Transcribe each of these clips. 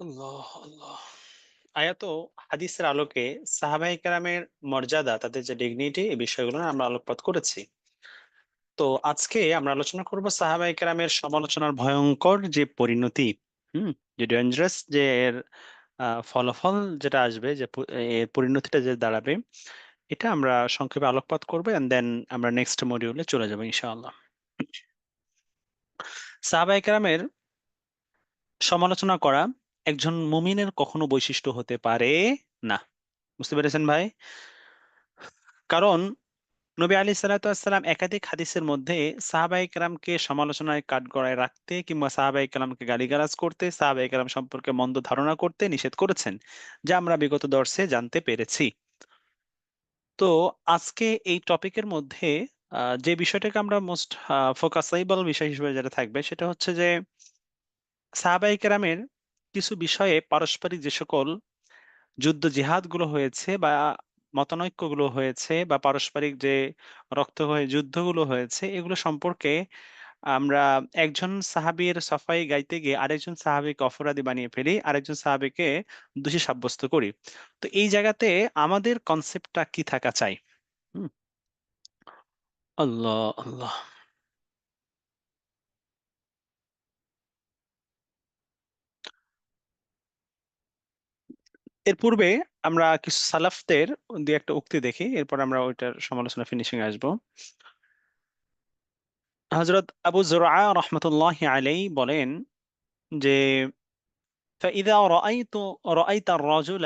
আল্লাহ আল্লাহ। আয়াত ও হাদিসের আলোকে সাহাবায়ে কেরামের মর্যাদা, তাদের যে ডিগনিটি, এই বিষয়গুলো নিয়ে আমরা আলোকপাত করেছি। তো আজকে আমরা আলোচনা করব সাহাবায়ে কেরামের সমালোচনার ভয়ঙ্কর যে পরিণতি, হুম, যে ডেঞ্জারাস, যে এর ফলাফল যেটা আসবে, যে এর পরিণতিটা যে দাঁড়াবে, এটা আমরা সংক্ষেপে আলোকপাত করবো, এন্ড দেন আমরা নেক্সট মডিউলে চলে যাবো ইনশাআল্লাহ। সাহাবায়ে কেরামের সমালোচনা করা একজন মুমিনের কখনো বৈশিষ্ট্য হতে পারে না। বুঝতে পেরেছেন ভাই? কারণ নবী আলী সাল্লাম একাধিক হাদিসের মধ্যে সাহাবায়ে কেরামকে সমালোচনায় কাঠগড়ায় রাখতে কিংবা সাহাবায়ে কেরামকে গালিগালাজ করতে, সাহাবায়ে কেরাম সম্পর্কে মন্দ ধারণা করতে নিষেধ করেছেন, যা আমরা বিগত দর্শে জানতে পেরেছি। তো আজকে এই টপিকের মধ্যে যে বিষয়টাকে আমরা মোস্ট ফোকাসাইবল বিষয় হিসেবে যেটা থাকবে, সেটা হচ্ছে যে সাহাবায়ে কেরামের কিছু বিষয়ে পারস্পরিক যে সকল যুদ্ধ জিহাদ গুলো হয়েছে বা মতানৈক্য গুলো হয়েছে বা পারস্পরিক যে রক্তক্ষয়ী যুদ্ধগুলো হয়েছে, এগুলো সম্পর্কে আমরা একজন সাহাবীর সাফাই গাইতে গিয়ে আরেকজন সাহাবীকে অপরাধী বানিয়ে ফেলি, আরেকজন সাহাবীকে দোষী সাব্যস্ত করি। তো এই জায়গাতে আমাদের কনসেপ্টটা কি থাকা চাই? হুম, আল্লাহ আল্লাহ। এর পূর্বে আমরা কিছু সালাফদের দুই একটা উক্তি দেখি, এরপর আমরা ওইটার সমালোচনা ফিনিশিং আসবো। হযরত আবু যুরআ রাহমাতুল্লাহি আলাইহি বলেন যে فإذا رأيت الرجل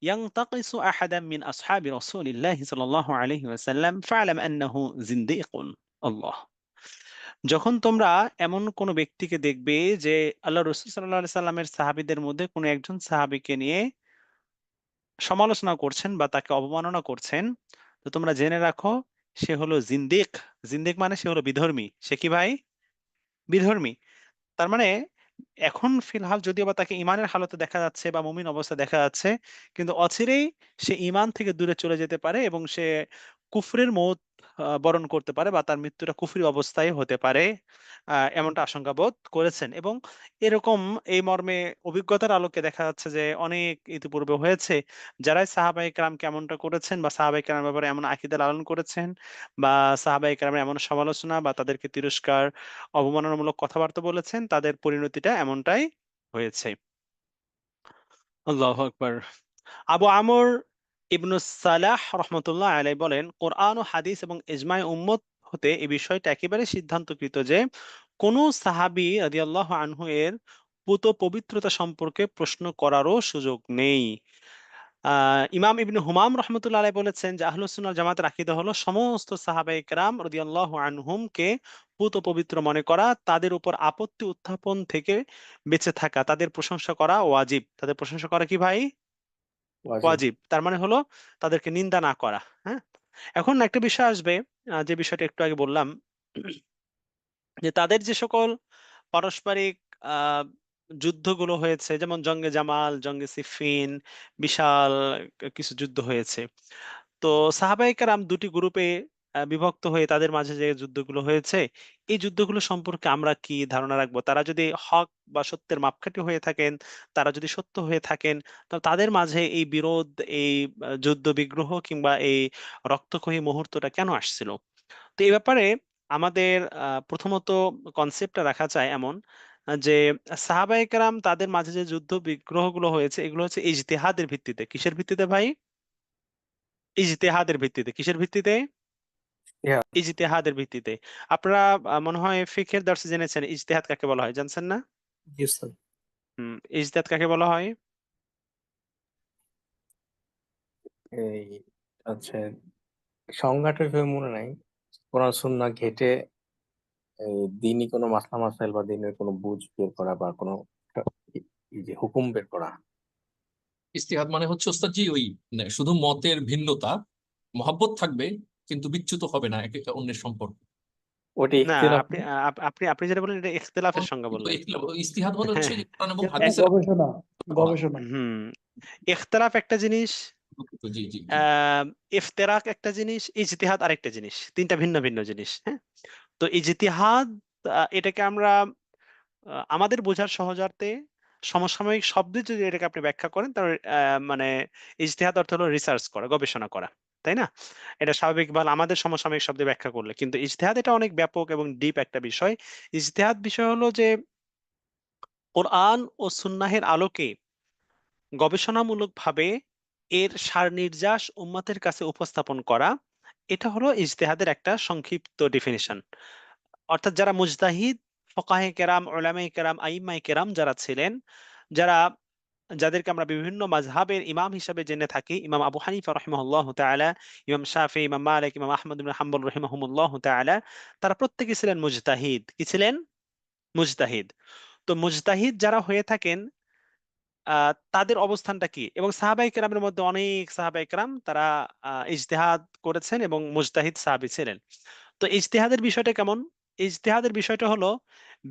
ينتقص أحدا من أصحاب رسول الله صلى الله عليه وسلم فاعلم أنه زنديق। আল্লাহ। যখন তোমরা এমন কোন ব্যক্তিকে দেখবে যে আল্লাহ রাসূল সাল্লাল্লাহু আলাইহি সাল্লামের সাহাবীদের মধ্যে কোন একজন সাহাবীকে নিয়ে সমালোচনা করছেন বা তাকে অবমাননা করছেন, তো তোমরা জেনে রাখো সে হলো জিন্দিক। জিন্দিক মানে সে হলো বিধর্মী। সে কি ভাই? বিধর্মী। তার মানে এখন ফিলহাল যদিও বা তাকে ইমানের হালতে দেখা যাচ্ছে বা মুমিন অবস্থা দেখা যাচ্ছে, কিন্তু অচিরেই সে ইমান থেকে দূরে চলে যেতে পারে এবং সে কুফরের মৌত বরণ করতে পারে বা তার মৃত্যুটা কুফরি অবস্থায় হতে পারে। এমনটা আশঙ্কা বোধ করেছেন, এবং এরকম এই মর্মে অভিজ্ঞতার আলোকে দেখা যাচ্ছে যে অনেক ইতিপূর্বে হয়েছে, যারাই সাহাবায়ে কেরামকে এমনটা করেছেন বা সাহাবায়ে কেরামের ব্যাপারে এমন আকীদা লালন করেছেন বা সাহাবায়ে কেরামের এমন সমালোচনা বা তাদেরকে তিরস্কার, অবমাননামূলক কথাবার্তা বলেছেন, তাদের পরিণতিটা এমনটাই হয়েছে। আল্লাহু আকবার। আবু আমর ইবনু সালাহ রহমতুল্লাহ আলাই বলেন, কোরআন ও হাদিস এবং ইজমায় উম্মত হতে এই বিষয়টা একেবারে সিদ্ধান্তকৃত যে কোন সাহাবী রাদিয়াল্লাহু আনহু এর পুত পবিত্রতা সম্পর্কে প্রশ্ন করারও সুযোগ নেই। ইমাম ইবনে হুমাম রহমতুল্লাহ আলাইহি বলেছেন যে আহলুস সুন্নাহ ওয়াল জামাতের আকীদা হলো সমস্ত সাহাবায়ে কেরাম রাদিয়াল্লাহু আনহুম কে পুত পবিত্র মনে করা, তাদের উপর আপত্তি উত্থাপন থেকে বেঁচে থাকা, তাদের প্রশংসা করা ওয়াজিব। তাদের প্রশংসা করা কি ভাই? ওয়াজিব। ওয়াজিব। তার মানে হলো তাদেরকে নিন্দা না করা। হ্যাঁ, এখন একটা বিষয় আসবে, যে বিষয়টা একটু আগে বললাম, যে তাদের যে সকল পারস্পরিক আহ যুদ্ধগুলো হয়েছে, যেমন জঙ্গে জামাল, জঙ্গে সিফিন, বিশাল কিছু যুদ্ধ হয়েছে। তো সাহাবায়ে কেরাম দুটি গ্রুপে বিভক্ত হয়ে তাদের মাঝে যে যুদ্ধগুলো হয়েছে, এই যুদ্ধগুলো সম্পর্কে আমরা কি ধারণা রাখবো? তারা যদি হক বা সত্যের মাপকাঠি হয়ে থাকেন, তারা যদি সত্য হয়ে থাকেন, তো তাদের মাঝে এই বিরোধ, এই যুদ্ধ বিগ্রহ কিংবা এই রক্তক্ষয়ী মুহূর্তটা কেন আসছিল? তো এই ব্যাপারে আমাদের প্রথমত কনসেপ্টটা রাখা যায় এমন, যে সাহাবায়ে কেরাম তাদের মাঝে যে যুদ্ধ বিগ্রহগুলো হয়েছে, এগুলো হচ্ছে ইজতিহাদের ভিত্তিতে। কিসের ভিত্তিতে ভাই? ইজতিহাদের ভিত্তিতে। কিসের ভিত্তিতে? ইহা ইজতিহাদের ভিত্তিতে। আপনারা মনে হয় ফিকহের দর্সে জেনেছেন ইজতিহাদ কাকে বলা হয়, জানছেন না? জি স্যার। ইজতিহাদ কাকে বলা হয়? এই আচ্ছা, সংজ্ঞাটা এভাবে মনে নাই। কোরআন সুন্নাহ ঘেঁটে দিনই কোনো মাসলা মাসাইল বা দিনের কোনো বুঝ বের করা বা কোনো একটা এই যে হুকুম বের করা। ইস্তিহাদ মানে হচ্ছে ওস্তাদ জি ওই মানে শুধু মতের ভিন্নতা, মহাব্বত থাকবে কিন্তু বিচ্যুত হবে না এক একটা অন্যের সম্পর্ক। ওটা না, ইখতিলাফ আপনি আপনি আপনি যেটা বললেন এটা ইখতিলাফের সংজ্ঞা কিন্তু বললেন। ইস্তিহাদ মানে হচ্ছে হ্যাঁ, যে কোরআন এবং হ্যাঁ, হাদিসের গবেষণা করা। গবেষণা হুম, ইখতিলাফ একটা জিনিস, জি জি জি। ইফতেরাক একটা জিনিস, ইজতিহাদ আরেকটা জিনিস, তিনটা ভিন্ন ভিন্ন জিনিস। হ্যাঁ, তো ইজতিহাদ, এটাকে আমরা আমাদের বোঝার সহজার্থে সমসাময়িক শব্দে যদি এটাকে আপনি ব্যাখ্যা করেন তাহলে মানে ইজতিহাদ অর্থ হলো রিসার্চ করা, গবেষণা করা, তাই না? এটা স্বাভাবিকভাবে আমাদের সমসাময়িক শব্দে ব্যাখ্যা করলে, কিন্তু ইজতিহাদ এটা অনেক ব্যাপক এবং ডিপ একটা বিষয়। ইজতিহাদ বিষয় হলো যে কোরআন ও সুন্নাহের আলোকে গবেষণামূলকভাবে এর সার নির্যাস উম্মতের কাছে উপস্থাপন করা। এটা হলো ইজতিহাদের একটা সংক্ষিপ্ত ডেফিনিশন। অর্থাৎ যারা মুজতাহিদ, ফকাহে কেরাম, উলামায়ে কেরাম, আইম্মায়ে কেরাম যারা ছিলেন, যারা যাদেরকে আমরা বিভিন্ন মাযহাবের ইমাম হিসেবে জেনে থাকি, ইমাম আবু হানিফা রাহিমাহুল্লাহ তাআলা, ইমাম শাফি, ইমাম মালিক, ইমাম আহমদ ইবনে হাম্বল রাহিমাহুমুল্লাহ তাআলা, তারা প্রত্যেকে ছিলেন মুজতাহিদ। কি ছিলেন? মুজতাহিদ। তো মুজতাহিদ যারা হয়ে থাকেন তাদের অবস্থানটা কি? এবং সাহাবায়ে কেরামের মধ্যে অনেক সাহাবায়ে কেরাম তারা ইজতিহাদ করেছেন এবং মুজতাহিদ সাহাবী ছিলেন। তো ইজতিহাদের বিষয়টা কেমন? ইজতিহাদের বিষয়টা হলো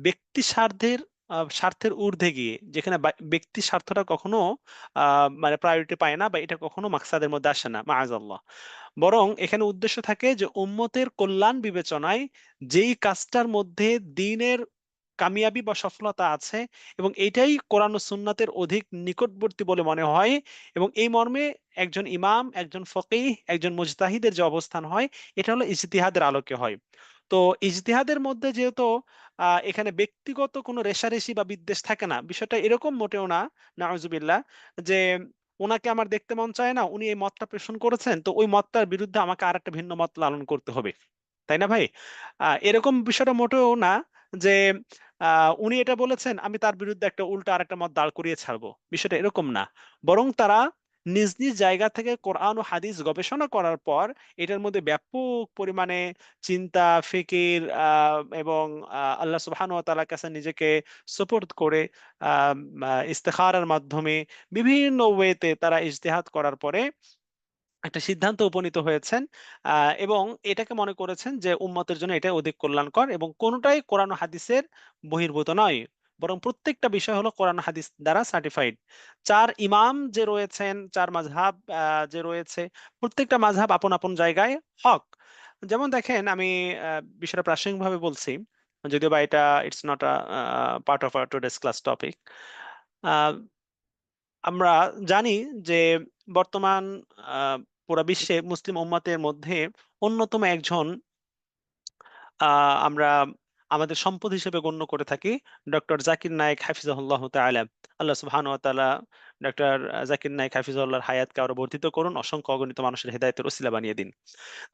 ব্যক্তি স্বার্থের ঊর্ধ্বে গিয়ে, যেখানে ব্যক্তি স্বার্থটা কখনো মানে প্রায়োরিটি পায় না, বা এটা কখনো মাকসাদের মধ্যে আসে না মাআযাল্লাহ। বরং এখানে উদ্দেশ্য থাকে যে উম্মতের কল্যাণ বিবেচনায় যেই কাজটার মধ্যে দ্বীনের কামিয়াবি বা সফলতা আছে এবং এটাই কোরআন ও সুন্নাতের অধিক নিকটবর্তী বলে মনে হয়, এবং এই মর্মে একজন ইমাম, একজন ফকিহ, একজন মুজতাহিদের যে অবস্থান হয় এটা হলো ইজতিহাদের আলোকে হয়। তো ইজতিহাদের মধ্যে যেহেতু এখানে ব্যক্তিগত কোনো রেষারেষি বা বিদ্বেষ থাকে না, বিষয়টা এরকম মোটেও না, নাউজুবিল্লাহ, যে ওনাকে আমার দেখতে মন চায় না, উনি এই মতটা পোষণ করেছেন, তো ওই মতটার বিরুদ্ধে আমাকে আরেকটা ভিন্ন মত লালন করতে হবে, তাই না ভাই? এরকম বিষয়টা মোটেও না যে উনি এটা বলেছেন আমি তার বিরুদ্ধে একটা উল্টা আরেকটা মত দাঁড় করিয়ে ছাড়বো, বিষয়টা এরকম না। বরং তারা নিজ নিজ জায়গা থেকে কোরআন ও হাদিস গবেষণা করার পর এটার মধ্যে ব্যাপক পরিমাণে চিন্তা, ফিকির এবং আল্লাহ সুবহানাহু ওয়া তাআলার কাছে নিজেকে সুপর্দ করে আহ ইস্তেখারার মাধ্যমে বিভিন্ন ওয়েতে তারা ইজতিহাদ করার পরে একটা সিদ্ধান্ত উপনীত হয়েছেন, এবং এটাকে মনে করেছেন যে উম্মতের জন্য এটা অধিক কল্যাণকর, এবং কোনোটাই কোরআন ও হাদিসের বহির্ভূত নয়, বরং প্রত্যেকটা বিষয় হলো কোরআন ও হাদিস দ্বারা সার্টিফাইড। চার ইমাম যে রয়েছেন, চার মাযহাব যে রয়েছে, প্রত্যেকটা মাযহাব আপন আপন জায়গায় হক। যেমন দেখেন, আমি বিষয়টা প্রাসঙ্গিকভাবে বলছি, যদিও বা এটা it's not a part of our today's class topic. আমরা জানি যে বর্তমান আহ, পুরা বিশ্বে মুসলিম উম্মতের মধ্যে অন্যতম একজন আমরা আমাদের সম্পদ হিসেবে গণ্য করে থাকি ডক্টর জাকির নায়েক হাফিজাহুল্লাহ তাআলা। আল্লাহ সুবহানাহু ওয়া তাআলা ডক্টর জাকির নায়েক হাফিজাহুল্লাহর হায়াতকে আরো বর্ধিত করুন, অসংখ্য অগণিত মানুষের হেদায়েতের ওসিলা বানিয়ে দিন।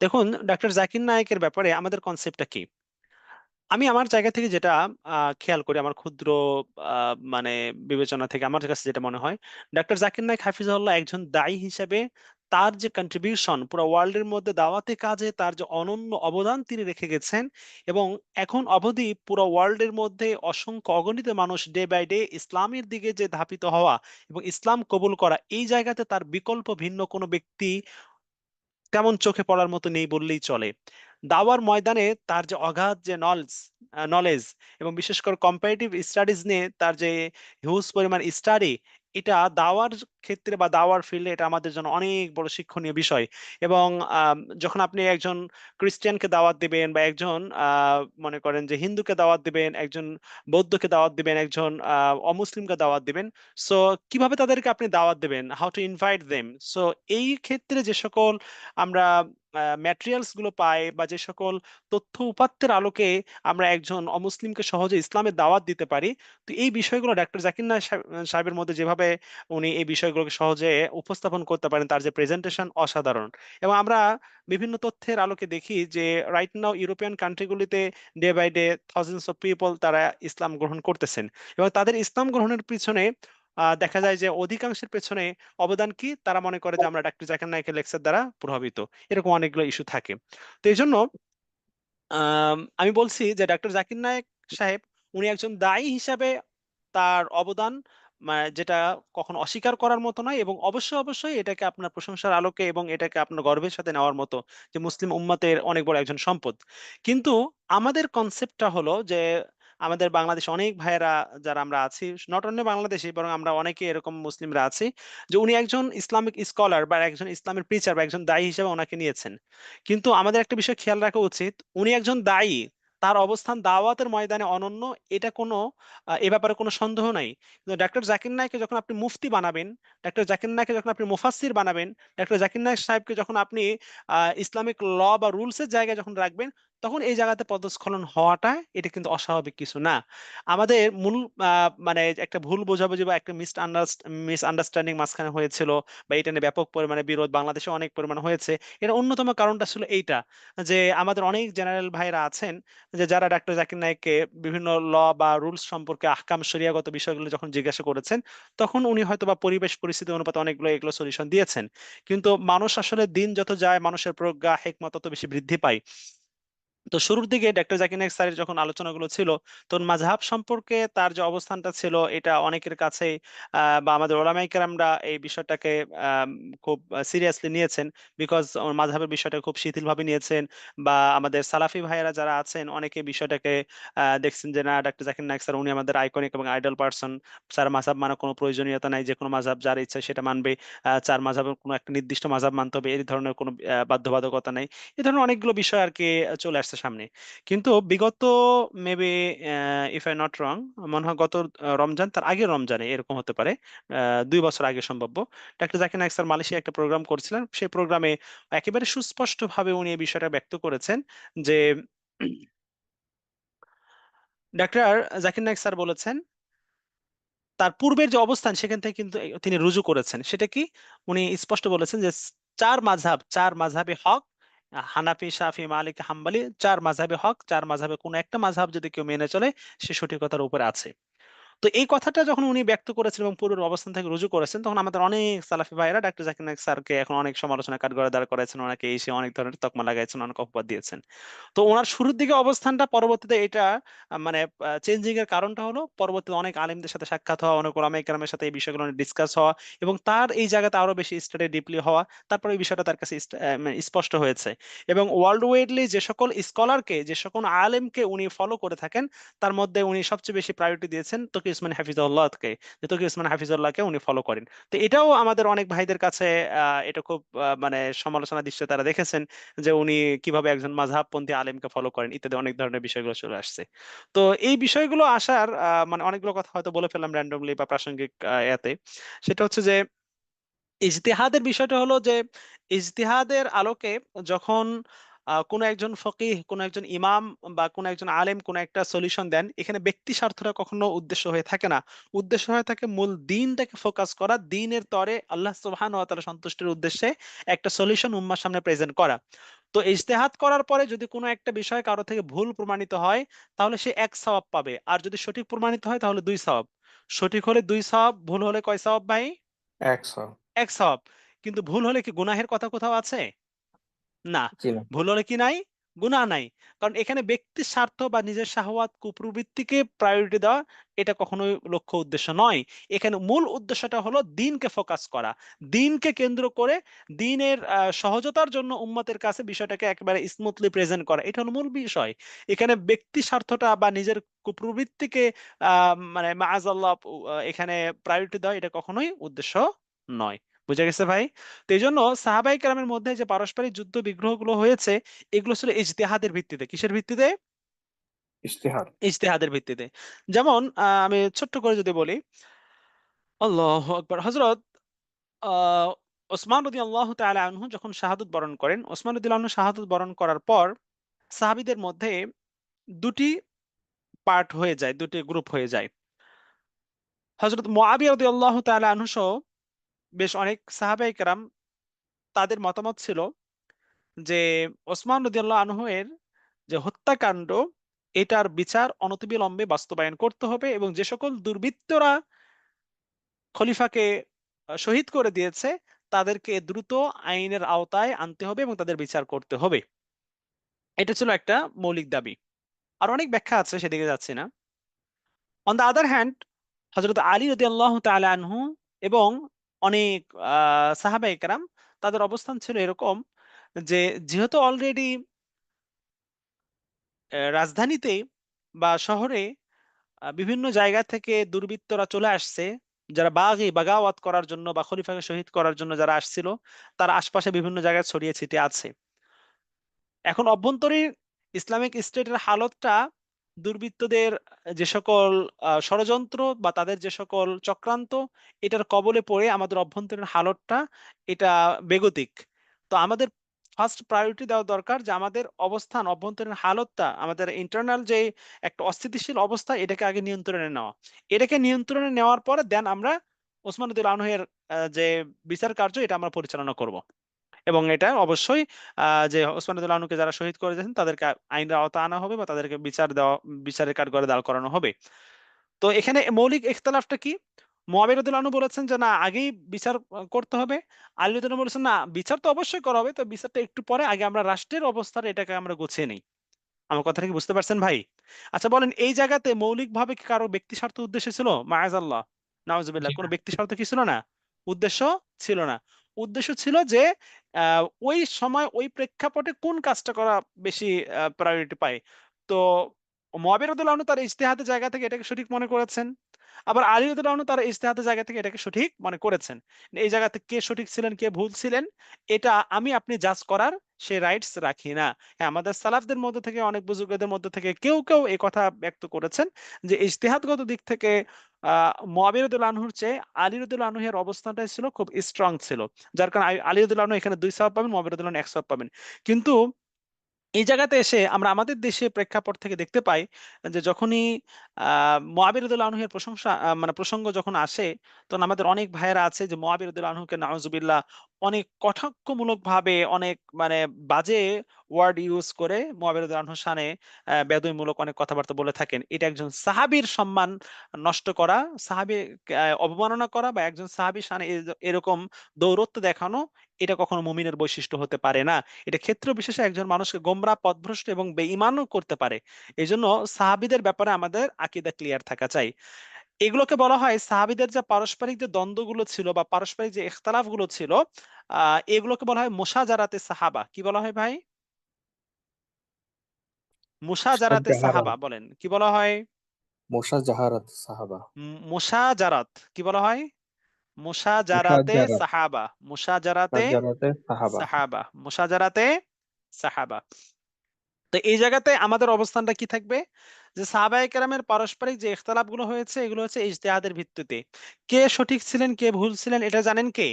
দেখুন, ডক্টর জাকির নায়েকের ব্যাপারে আমাদের কনসেপ্টটা কি? আমি আমার জায়গা থেকে যেটা খেয়াল করি, আমার ক্ষুদ্র মানে বিবেচনা থেকে আমার কাছে যেটা মনে হয়, ডক্টর জাকির নায়েক হাফিজাহুল্লাহ একজন দায়ী হিসেবে তার যে কন্ট্রিবিউশন পুরো ওয়ার্ল্ডের মধ্যে দাওয়াতি কাজে তার যে অনন্য অবদান তিনি রেখে গেছেন, এবং এখন অবধি পুরো ওয়ার্ল্ডের মধ্যে অসংখ্য অগণিত মানুষ ডে বাই ডে ইসলামের দিকে যে ধাবিত হওয়া এবং ইসলাম কবুল করা, এই জায়গাতে তার বিকল্প ভিন্ন কোনো ব্যক্তি তেমন চোখে পড়ার মতো নেই বললেই চলে। দাওয়ার ময়দানে তার যে অগাধ যে নলেজ এবং বিশেষ করে কম্পারেটিভ স্টাডিজ নিয়ে তার যে হিউজ পরিমাণ স্টাডি, এটা দাওয়ার ক্ষেত্রে বা দাওয়ার ফিল্ডে এটা আমাদের জন্য অনেক বড় শিক্ষণীয় বিষয়। এবং যখন আপনি একজন খ্রিস্টানকে দাওয়াত দিবেন, বা একজন মনে করেন যে হিন্দুকে দাওয়াত দিবেন, একজন বৌদ্ধকে দাওয়াত দিবেন, একজন অমুসলিমকে দাওয়াত দিবেন, সো কিভাবে তাদেরকে আপনি দাওয়াত দিবেন, how to invite them. So এই ক্ষেত্রে যে সকল আমরা ম্যাটেরিয়ালস গুলো পাই, বা যে সকল তথ্য উপাত্তের আলোকে আমরা একজন অমুসলিমকে সহজে ইসলামের দাওয়াত দিতে পারি, তো এই বিষয়গুলো ডক্টর জাকির নায়েক সাহেবের মধ্যে যেভাবে উনি এই বিষয়গুলোকে সহজে উপস্থাপন করতে পারেন, তার যে প্রেজেন্টেশন অসাধারণ। এবং আমরা বিভিন্ন তথ্যের আলোকে দেখি যে রাইট নাও ইউরোপিয়ান কান্ট্রিগুলিতে day by day thousands of people তারা ইসলাম গ্রহণ করতেছেন, এবং তাদের ইসলাম গ্রহণের পিছনে দেখা যায় যে অধিকাংশের পেছনে অবদান কি, তারা মনে করে যে আমরা ডাক্তার জাকির নায়েকের লেকচার দ্বারা প্রভাবিত। এরকম অনেকগুলো ইস্যু থাকে। তো এই জন্য আমি বলছি যে ডাক্তার জাকির নায়েক সাহেব উনি একজন দায়ী হিসাবে তার অবদান যেটা কখনো অস্বীকার করার মতো নয়, এবং অবশ্যই অবশ্যই এটাকে আপনার প্রশংসার আলোকে এবং এটাকে আপনার গর্বের সাথে নেওয়ার মতো, যে মুসলিম উম্মতের অনেক বড় একজন সম্পদ। কিন্তু আমাদের কনসেপ্টটা হলো যে আমাদের বাংলাদেশে অনেক ভাইয়েরা যারা আমরা আছি, নট অনলি বাংলাদেশি, বরং আমরা অনেকে এরকম মুসলিমরা আছি, যে উনি একজন ইসলামিক স্কলার বা একজন ইসলামের প্রিচার বা একজন দায়ী হিসেবে ওনাকে নিয়েছেন। কিন্তু আমাদের একটা বিষয় খেয়াল রাখা উচিত, উনি একজন দায়ী, তার অবস্থান দাওয়াতের ময়দানে অনন্য, এটা কোনো এ ব্যাপারে কোনো সন্দেহ নাই। কিন্তু ডাক্তার জাকির নায়েককে যখন আপনি মুফতি বানাবেন, ডাক্তার জাকির নায়েককে যখন আপনি মুফাসসির বানাবেন, ডাক্তার জাকির নায়েক সাহেবকে যখন আপনি ইসলামিক ল বা রুলসের জায়গায় যখন রাখবেন, তখন এই জায়গাতে পদস্খলন হওয়াটা এটা কিন্তু অস্বাভাবিক কিছু না। আমাদের মূল মানে একটা ভুল বোঝাবুঝি বা একটা মিস আন্ডারস্ট্যান্ডিং মাঝখানে হয়েছিল, বা এটা নিয়ে ব্যাপক পরিমাণে বিরোধ বাংলাদেশে অনেক পরিমাণে হয়েছে। এর অন্যতম কারণটা ছিল এইটা, যে আমাদের অনেক জেনারেল ভাইরা আছেন যে যারা ডাক্তার জাকির নায়েককে বিভিন্ন ল বা রুলস সম্পর্কে আহকাম শরিয়াগত বিষয়গুলো যখন জিজ্ঞাসা করেছেন, তখন উনি হয়তো বা পরিবেশ পরিস্থিতি অনুপাতে অনেকগুলো এগুলো সলিউশন দিয়েছেন। কিন্তু মানুষ আসলে দিন যত যায়, মানুষের প্রজ্ঞা হেকমত তত বেশি বৃদ্ধি পায়। তো শুরুর দিকে ডাক্তার জাকির নায়েক স্যারের যখন আলোচনাগুলো ছিল, তখন মাযহাব সম্পর্কে তার যে অবস্থানটা ছিল, এটা অনেকের কাছে বা আমাদের ওলামায়ে কেরামরা এই বিষয়টাকে আম, খুব সিরিয়াসলি নিয়েছেন। বিকজ মাযহাবের বিষয়টা খুব শিথিলভাবে নিয়েছেন। বা আমাদের সালাফি ভাইয়েরা যারা আছেন, অনেকে বিষয়টাকে দেখছেন যে না, ডাক্তার জাকির নায়েক স্যার উনি আমাদের আইকনিক এবং আইডল পার্সন। স্যার মাযহাব মানার কোনো প্রয়োজনীয়তা নাই, যে কোনো মাযহাব যার ইচ্ছা সেটা মানবে। চার মাযহাবের কোনো একটা নির্দিষ্ট মাযহাব মানতে হবে এই ধরনের কোনো বাধ্যবাধকতা নাই। এ ধরনের অনেকগুলো বিষয় আর কি চলে আসছে সামনে। কিন্তু বিগত maybe, if I not wrong, মনে হয় গত রমজান তার আগের রমজানে এরকম হতে পারে, 2 বছর আগে সম্ভাব্য, doctor Zakir Naik sir Malaysia একটা প্রোগ্রাম করছিলেন। সেই প্রোগ্রামে একেবারে সুস্পষ্টভাবে উনি এই বিষয়টা ব্যক্ত করেছেন যে ডাক্তার জাকির নায়েক স্যার বলেছেন তার পূর্বের যে অবস্থান সেখান থেকে কিন্তু তিনি রুজু করেছেন। সেটা কি? উনি স্পষ্ট বলেছেন যে চার মাযহাবে হক, হানাফি শাফি মালিক হাম্বলি, চার মাযহাবে হক, চার মাযহাবে কোনো একটা মাযহাব যদি কেউ মেনে চলে, সে সঠিকতার উপরে আছে। তো এই কথাটা যখন উনি ব্যক্ত করেছেন এবং পূর্বের অবস্থান থেকে রুজু করেছেন, তখন আমাদের অনেক সালাফি ভাইরা ডাক্তার জাকির নায়েক স্যারকে এখন অনেক সমালোচনা কাঠগড়ায় দাঁড় করেছেন, অনেকে এসে অনেক ধরনের তকমা লাগাইছেন, অনেক অপবাদ দিয়েছেন। তো ওনার শুরুর দিকে অবস্থানটা পরবর্তীতে এটা মানে চেঞ্জিং এর কারণটা হলো পরবর্তীতে অনেক আলেমদের সাথে সাক্ষাৎ হওয়া, অনেক ওলামায়ে কেরামের সাথে এই বিষয়গুলো ডিসকাস হওয়া, এবং তার এই জায়গাতে আরো বেশি স্টাডি ডিপলি হওয়া। তারপরে এই বিষয়টা তার কাছে মানে স্পষ্ট হয়েছে। এবং ওয়ার্ল্ড ওয়াইডলি যে সকল স্কলারকে, যে সকল আলেমকে উনি ফলো করে থাকেন, তার মধ্যে উনি সবচেয়ে বেশি প্রায়োরিটি দিয়েছেন তকি উসমান হাফিজুল্লাহকে, যে তকি উসমান হাফিজুল্লাহকে উনি ফলো করেন। তো এটাও আমাদের অনেক ভাইদের কাছে এটা খুব মানে সমালোচনা দৃষ্টিতে তারা দেখেছেন, যে উনি কিভাবে একজন মাযহাবপন্থী আলেমকে ফলো করেন, ইত্যাদি অনেক ধরনের বিষয়গুলো চলে আসছে। তো এই বিষয়গুলো আসার মানে অনেকগুলো কথা হয়তো বলে ফেললাম র্যান্ডমলি বা প্রাসঙ্গিক এতে। সেটা হচ্ছে যে ইজতিহাদের বিষয়টা হলো যে ইজতিহাদের আলোকে যখন কোনো একজন ফকিহ, কোনো একজন ইমাম বা কোনো একজন আলেম কোনো একটা সলিউশন দেন, এখানে ব্যক্তি স্বার্থটা কখনো উদ্দেশ্য হয়ে থাকে না। উদ্দেশ্য হয়ে থাকে মূল দিনটাকে ফোকাস করা, দিনের তরে আল্লাহ সুবহানাহু ওয়া তাআলা সন্তুষ্টির উদ্দেশ্যে একটা সলিউশন উম্মার সামনে প্রেজেন্ট করা। তো ইজতেহাদ করার পরে যদি কোনো একটা বিষয় কারো থেকে ভুল প্রমাণিত হয়, তাহলে সে এক সওয়াব পাবে, আর যদি সঠিক প্রমাণিত হয় তাহলে 2 সওয়াব। সঠিক হলে 2 সওয়াব, ভুল হলে কয় সওয়াব ভাই? 100। 1 সওয়াব। কিন্তু ভুল হলে কি গুনাহের কথা কোথাও আছে? না। জি না। ভুল হলে কি নাই? গুনাহ নাই। কারণ এখানে ব্যক্তির স্বার্থ বা নিজের শাহওয়াত কুপ্রবৃত্তিকে প্রায়োরিটি দেওয়া, এটা কখনোই লক্ষ্য উদ্দেশ্য নয়। এখানে মূল উদ্দেশ্যটা হলো দিনকে ফোকাস করা, দিনকে কেন্দ্র করে দিনের সহজতার জন্য উম্মতের কাছে বিষয়টাকে একেবারে স্মুথলি প্রেজেন্ট করা, এটা হলো মূল বিষয়। এখানে ব্যক্তি স্বার্থটা বা নিজের কুপ্রবৃত্তিকে মানে মাআযাল্লাহ এখানে প্রায়োরিটি দেওয়া, এটা কখনোই উদ্দেশ্য নয়। বুঝা গেছে ভাই? তো এই জন্য সাহাবাই কেরামের মধ্যে যে পারস্পরিক যুদ্ধ বিগ্রহগুলো হয়েছে, এগুলো ছিল ইজতিহাদের ভিত্তিতে। কিসের ভিত্তিতে? ইজতিহাদ। ইজতিহাদের ভিত্তিতে। যেমন আমি ছোট্ট করে যদি বলি, আল্লাহু আকবার, হযরত আহ ওসমান রাদিয়াল্লাহু তাআলা আনহু যখন শাহাদাত বরণ করেন, ওসমান রাদিয়াল্লাহু আনহু শাহাদাত বরণ করার পর সাহাবীদের মধ্যে দুটি পার্ট হয়ে যায়, দুটি গ্রুপ হয়ে যায়। হযরত মুআবিয়া রাদিয়াল্লাহু তাআলা আনহু সহ বেশ অনেক সাহাবায়ে কেরাম, তাদের মতামত ছিল যে ওসমান রাদিয়াল্লাহু আনহু এর যে হত্যাকাণ্ড, এটার বিচার অনতিবিলম্বে বাস্তবায়ন করতে হবে, এবং যে সকল দুর্বৃত্তরা খলিফাকে শহীদ করে দিয়েছে, তাদেরকে দ্রুত আইনের আওতায় আনতে হবে এবং তাদের বিচার করতে হবে। এটা ছিল একটা মৌলিক দাবি। আর অনেক ব্যাখ্যা আছে, সেদিকে যাচ্ছি না। অন দ্য আদার হ্যান্ড, হযরত আলী রাদিয়াল্লাহু তাআলা আনহু এবং অনেক সাহাবায়ে কেরাম, তাদের অবস্থান ছিল এরকম যে যেহেতু অলরেডি রাজধানীতে বা শহরে বিভিন্ন জায়গা থেকে দুর্বৃত্তরা চলে আসছে, যারা বাগাওয়াত করার জন্য বা খলিফাকে শহীদ করার জন্য যারা আসছিল, তারা আশপাশে বিভিন্ন জায়গায় ছড়িয়ে ছিটিয়ে আছে। এখন অভ্যন্তরীণ ইসলামিক স্টেটের হালতটা দুর্বৃত্তদের যে সকল ষড়যন্ত্র বা তাদের যে সকল চক্রান্ত, এটার কবলে পড়ে আমাদের অভ্যন্তরীণ হালতটা এটা বেগতিক। তো আমাদের ফার্স্ট প্রায়োরিটি দেওয়া দরকার যে আমাদের অবস্থান, অভ্যন্তরীণ হালতটা, আমাদের ইন্টারনাল যে একটা অস্থিতিশীল অবস্থা, এটাকে আগে নিয়ন্ত্রণে নেওয়া। এটাকে নিয়ন্ত্রণে নেওয়ার পরে দেন আমরা ওসমান রাদিয়াল্লাহু আনহু এর যে বিচার কার্য এটা আমরা পরিচালনা করব। এবং এটা অবশ্যই যে ওসমান রাদিয়াল্লাহু আনহুকে যারা শহীদ করেছেন তাদেরকে আইনের আওতা আনা হবে বা তাদেরকে বিচারের কাঠগড়ায় দাঁড় করানো হবে। তো এখানে মৌলিক ইখতিলাফটা কি? মুয়াবিয়া রাদিয়াল্লাহু আনহু বলেছেন যে না, আগেই বিচার করতে হবে। আলী রাদিয়াল্লাহু আনহু বলেছেন না, বিচার তো অবশ্যই করা হবে, তো বিচারটা একটু পরে, আগে আমরা রাষ্ট্রের অবস্থাটা এটাকে আমরা গুছিয়ে নেই। আমার কথাটা কি বুঝতে পারছেন ভাই? আচ্ছা বলেন, এই জায়গাতে মৌলিকভাবে কি কারো ব্যক্তি স্বার্থ উদ্দেশ্য ছিল? মাআযাল্লাহ, নাউজুবিল্লাহ, জি কোনো না। ব্যক্তি স্বার্থ কি ছিল না? উদ্দেশ্য ছিল না। উদ্দেশ্য ছিল যে ওই সময় ওই প্রেক্ষাপটে কোন কাজটা করা বেশি প্রায়োরিটি পায়। তো মুয়াবিয়া রাদিয়াল্লাহু আনহু তার ইজতিহাদের জায়গা থেকে এটাকে সঠিক মনে করেছেন। আবার আলী রাদিয়াল্লাহু আনহু তার ইজতিহাদের জায়গা থেকে এটাকে সঠিক মনে করেছেন। এই জায়গাতে কে সঠিক ছিলেন, কে ভুল ছিলেন, এটা আমি আপনি জাজ করার সে রাইটস রাখি না। হ্যাঁ, আমাদের সালাফদের মধ্যে থেকে, অনেক বুজুর্গদের মধ্যে থেকে কেউ কেউ এই কথা ব্যক্ত করেছেন যে ইজতিহাদগত দিক থেকে মুয়াবিয়া রাদিয়াল্লাহু আনহুর চেয়ে আলী রাদিয়াল্লাহু আনহু এর অবস্থানটাই ছিল খুব স্ট্রং ছিল। যার কারণে আলী রাদিয়াল্লাহু আনহু এখানে 2 সওয়াব পাবেন, মুয়াবিয়া রাদিয়াল্লাহু আনহু 1 সওয়াব পাবেন। কিন্তু এই জায়গাতে এসে আমরা আমাদের দেশে প্রেক্ষাপট থেকে দেখতে পাই যে যখনই মুআবিয়া রাদিয়াল্লাহু আনহু এর প্রশংসা মানে প্রসঙ্গ যখন আসে, তখন আমাদের অনেক ভাইয়েরা আছে যে মুআবিয়া রাদিয়াল্লাহু আনহুকে নাউজুবিল্লাহ অনেক কটাক্ষমূলক ভাবে, অনেক মানে বাজে ওয়ার্ড ইউজ করে মুআবিয়া রাদিয়াল্লাহু আনহুর শানে বেদবিমূলক অনেক কথাবার্তা বলে থাকেন। এটা একজন সাহাবীর সম্মান নষ্ট করা, সাহাবী অবমাননা করা, বা একজন সাহাবীর শানে এরকম দৌরত্ব দেখানো, এটা কখনো মুমিনের বৈশিষ্ট্য হতে পারে না। এটা ক্ষেত্র বিশেষে একজন মানুষকে গোমরাহ, পথভ্রষ্ট এবং বেঈমানও করতে পারে। এজন্য সাহাবীদের ব্যাপারে আমাদের আকীদা ক্লিয়ার থাকা চাই। এগুলোকে বলা হয় সাহাবীদের যে পারস্পরিক যে দ্বন্দ্বগুলো ছিল বা পারস্পরিক যে ইখতিলাফ গুলো ছিল, এগুলোকে বলা হয় মুশাজারাতে সাহাবা। কি বলা হয় ভাই? মুশাজারাতে মুশাজাহারা সাহাবা। বলেন কি বলা হয়? মুশাজাহারাত সাহাবা মুশাজারাত কি বলা হয়? মুশাজারাতে মুশাজারাত সাহাবা। মুশাজারাতে মুশাজারাতে সাহাবা। সাহাবা। মুশাজারাতে সাহাবা। তো এই জায়গাতে আমাদের অবস্থানটা কি থাকবে? যে সাহাবায়ে কেরামের পারস্পরিক যে ইখতিলাফ গুলো হয়েছে, এগুলো হচ্ছে ইজতিহাদের ভিত্তিতে। কে সঠিক ছিলেন, কে ভুল ছিলেন, এটা জানেন কে?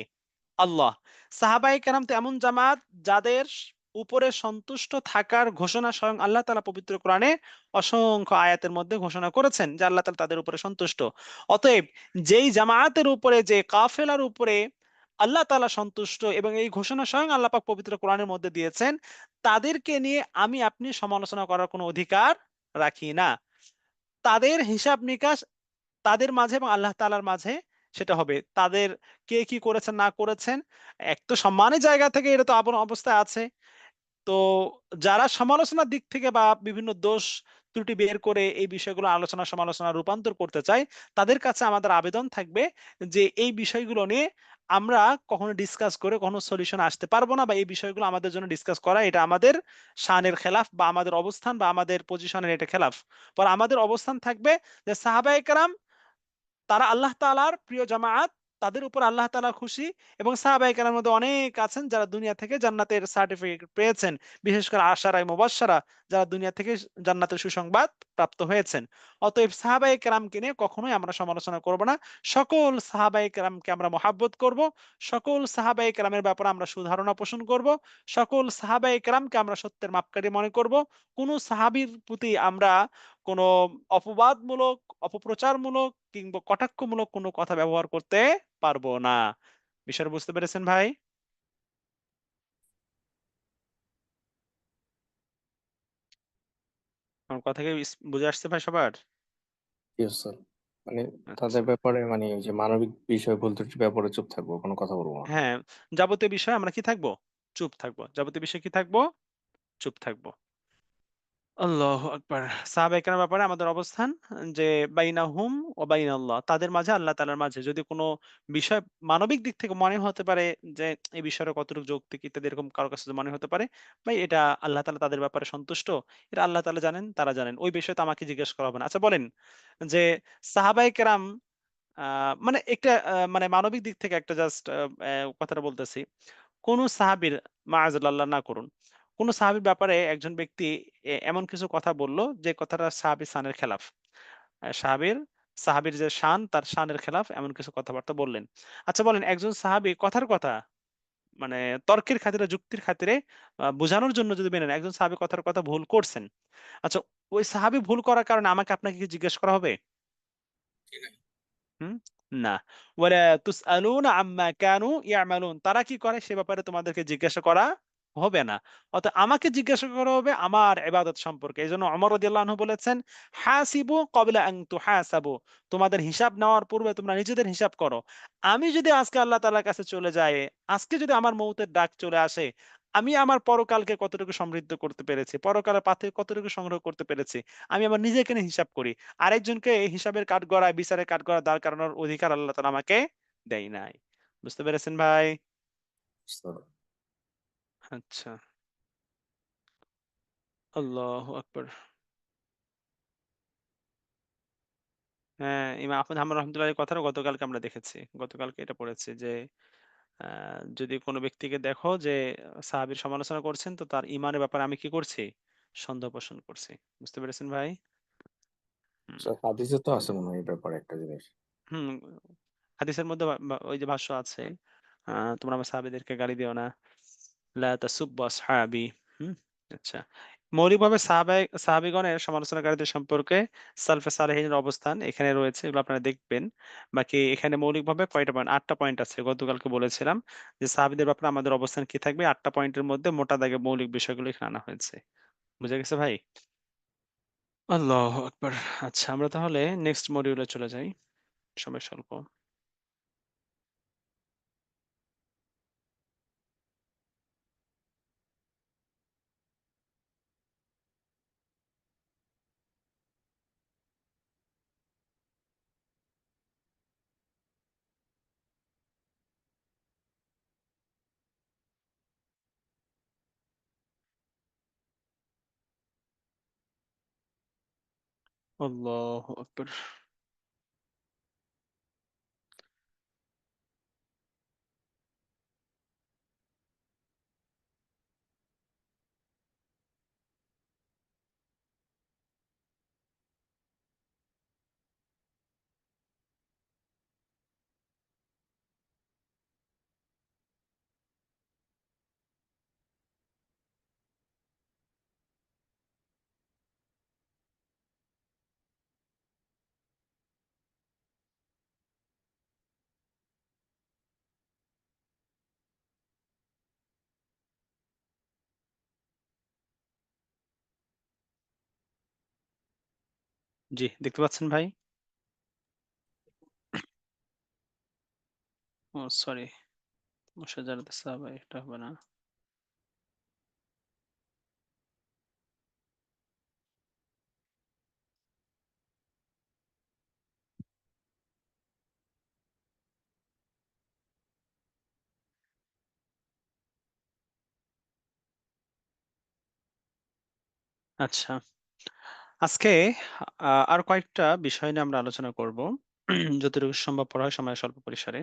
আল্লাহ। সাহাবায়ে কেরাম তো এমন জামাত যাদের উপরে সন্তুষ্ট থাকার ঘোষণা স্বয়ং আল্লাহ তাআলা পবিত্র কোরআনে অসংখ্য আয়াতের মধ্যে ঘোষণা করেছেন যে আল্লাহ তাআলা তাদের উপরে সন্তুষ্ট। অতএব যেই জামায়াতের উপরে, যে কাফেলার উপরে আল্লাহ তাআলা সন্তুষ্ট এবং এই ঘোষণা স্বয়ং আল্লাহ পাক পবিত্র কোরআনের মধ্যে দিয়েছেন, তাদেরকে নিয়ে আমি আপনি সমালোচনা করার কোনো অধিকার রাখি না। তাদের হিসাব নিকাশ তাদের মাঝে এবং আল্লাহ তাআলার মাঝে সেটা হবে। তাদের কে কি করেছেন না করেছেন, এক তো সম্মানের জায়গা থেকে এটা তো আপন অবস্থায় আছে। তো যারা সমালোচনার দিক থেকে বা বিভিন্ন দোষ ত্রুটি বের করে এই বিষয়গুলো আলোচনা সমালোচনা রূপান্তর করতে চাই, তাদের কাছে আমাদের আবেদন থাকবে যে এই বিষয়গুলো নিয়ে আমরা কখনো ডিসকাস করে কখনো সলিউশন আসতে পারবো না, বা এই বিষয়গুলো আমাদের জন্য ডিসকাস করা এটা আমাদের শানের খেলাফ, বা আমাদের অবস্থান বা আমাদের পজিশনের এটা খেলাফ। পর আমাদের অবস্থান থাকবে যে সাহাবায়ে কেরাম তারা আল্লাহ তাআলার প্রিয় জামায়াত, তাদের উপর আল্লাহ তাআলা খুশি, এবং সাহাবায়ে কেরামের মধ্যে অনেক আছেন যারা দুনিয়া থেকে জান্নাতের সার্টিফিকেট পেয়েছেন, বিশেষ করে আশারায়ে মুবাশশারা, যারা দুনিয়া থেকে জান্নাতের সুসংবাদ প্রাপ্ত হয়েছেন। অতএব সাহাবায়ে কেরামকে নিয়ে কখনোই আমরা সমালোচনা করব না। সকল সাহাবায়ে কেরামকে আমরা মহাব্বত করব। সকল সাহাবায়ে কেরামের ব্যাপারে আমরা সুধারণা পোষণ করব। সকল সাহাবায়ে কেরামকে আমরা সত্যের মাপকাঠি মনে করব। কোন সাহাবীর প্রতি আমরা কোন অপবাদমূলক, অপপ্রচারমূলক কিংবা কটাক্ষমূলক কোনো কথা ব্যবহার করতে পারবো না। বিষয়টা বুঝতে পেরেছেন ভাই? আমার কথা কি বুঝে আসছে ভাই সবার? Yes sir. মানে আচ্ছা। তাদের ব্যাপারে মানে ওই যে মানবিক বিষয় বলতে ব্যাপারে চুপ থাকবো, কোনো কথা বলবো না। হ্যাঁ, যাবতীয় বিষয়ে আমরা কি থাকবো? চুপ থাকবো। যাবতীয় বিষয়ে কি থাকবো? চুপ থাকবো। আল্লাহু আকবার। সাহাবায়ে কেরামের ব্যাপারে আমাদের অবস্থান যে বাইনাহুম ওয়া বাইনাল্লাহ। তাদের মাঝে আল্লাহ তাআলার মাঝে যদি কোনো বিষয় মানবিক দিক থেকে মনে হতে পারে যে এই বিষয়টা কতটুকু যৌক্তিক ইত্যাদি, এরকম কারো কাছে যদি মনে হতে পারে, ভাই এটা আল্লাহ তাআলা তাদের ব্যাপারে সন্তুষ্ট। এটা আল্লাহ তাআলা জানেন, তারা জানেন। ওই বিষয়ে তো আমাকে জিজ্ঞেস করা হবে না। আচ্ছা বলেন যে সাহাবায়ে কেরাম আ মানে একটা মানে মানবিক দিক থেকে একটা জাস্ট কথাটা বলতেছি। কোন সাহাবীর মাআযাল্লাহ, আল্লাহ না করুন, কোন সাহাবীর ব্যাপারে একজন ব্যক্তি এমন কিছু কথা বলল যে কথাটা সাহাবী শানের খেলাফ। সাহাবীর সাহাবীর যে শান তার শানের খেলাফ এমন কিছু কথাবার্তা বললেন। আচ্ছা বলেন একজন সাহাবী কথার কথা মানে তর্কের খাতিরে যুক্তির খাতিরে বোঝানোর জন্য যদি মেনে নেন একজন সাহাবী কথার কথা ভুল করছেন। আচ্ছা ওই সাহাবী ভুল করার কারণে আমাকে আপনাকে কি জিজ্ঞেস করা হবে? হুম? না। ওয়ালা তুসআলুনা আম্মা কানু ইয়ামালুন। তারা কি করে সে ব্যাপারে তোমাদেরকে জিজ্ঞাসা করা হবে না। অতএব আমাকে জিজ্ঞাসা করা হবে আমার ইবাদত সম্পর্কে। এজন্য ওমর রাদিয়াল্লাহু আনহু বলেছেন, হাসিবু ক্বাবলা আন তুহাসাবু। তোমাদের হিসাব নেওয়ার পূর্বে তোমরা নিজেদের হিসাব করো। আমি যদি আজকে আল্লাহ তাআলার কাছে চলে যাই, আজকে যদি আমার মউতের ডাক চলে আসে, আমি আমার পরকালকে কতটুকু সমৃদ্ধ করতে পেরেছি, পরকালের পাথে কতটুকু সংগ্রহ করতে পেরেছি, আমি আমার নিজেকে নিয়ে হিসাব করি। আরেকজনকে এই হিসাবের কাঠগড়ায় বিচারের কাঠগড়ায় দাঁড় করানোর অধিকার আল্লাহ তাআলা আমাকে দেয় নাই। বুঝতে পেরেছেন ভাই? আচ্ছা। আল্লাহু আকবার। হ্যাঁ, ইমাম আহমদ হাম্বল রহমাতুল্লাহির কথাটা গতকালকে আমরা দেখেছি। গতকালকে এটা পড়েছি যে যদি কোনো ব্যক্তিকে দেখো যে সাহাবীর সমালোচনা করছেন তো তার ঈমানের ব্যাপারে আমি কি করছি? সন্দেহ পোষণ করছি। বুঝতে পেরেছেন ভাই? হুম। হাদিসে তো আছে মনে হয় এই ব্যাপারে একটা জিনিস। হুম, হাদিসের মধ্যে ওই যে ভাষ্য আছে তোমরা আমার সাহাবীদেরকে গালি দিও না। লা তাসুব্বু আসহাবি। হুম? আচ্ছা। মৌলিকভাবে সাহাবীগণের সমালোচনাকারীদের সম্পর্কে সালফে সালেহীনের অবস্থান এখানে রয়েছে। এগুলো আপনারা দেখবেন। বাকি এখানে মৌলিকভাবে কয়টা পয়েন্ট? ৮ টা পয়েন্ট আছে। গতকালকে বলেছিলাম যে সাহাবীদের ব্যাপারে আমাদের অবস্থান কি থাকবে? ৮ টা পয়েন্টের মধ্যে মোটা দাগে মৌলিক বিষয়গুলো এখানে আনা হয়েছে। বুঝা গেছে ভাই? আল্লাহু আকবার। আচ্ছা আমরা তাহলে নেক্সট মডিউলে চলে যাই। সময় স্বল্প। আল্লাহু আকবার। জি, দেখতে পাচ্ছেন ভাই? ও সরি। মুশাজারাত সাহাবা এটা হবে না। আচ্ছা। আজকে আর কয়েকটা বিষয় নিয়ে আমরা আলোচনা করব। যতটুকু সম্ভব পড়া হয় সময় স্বল্প পরিসরে।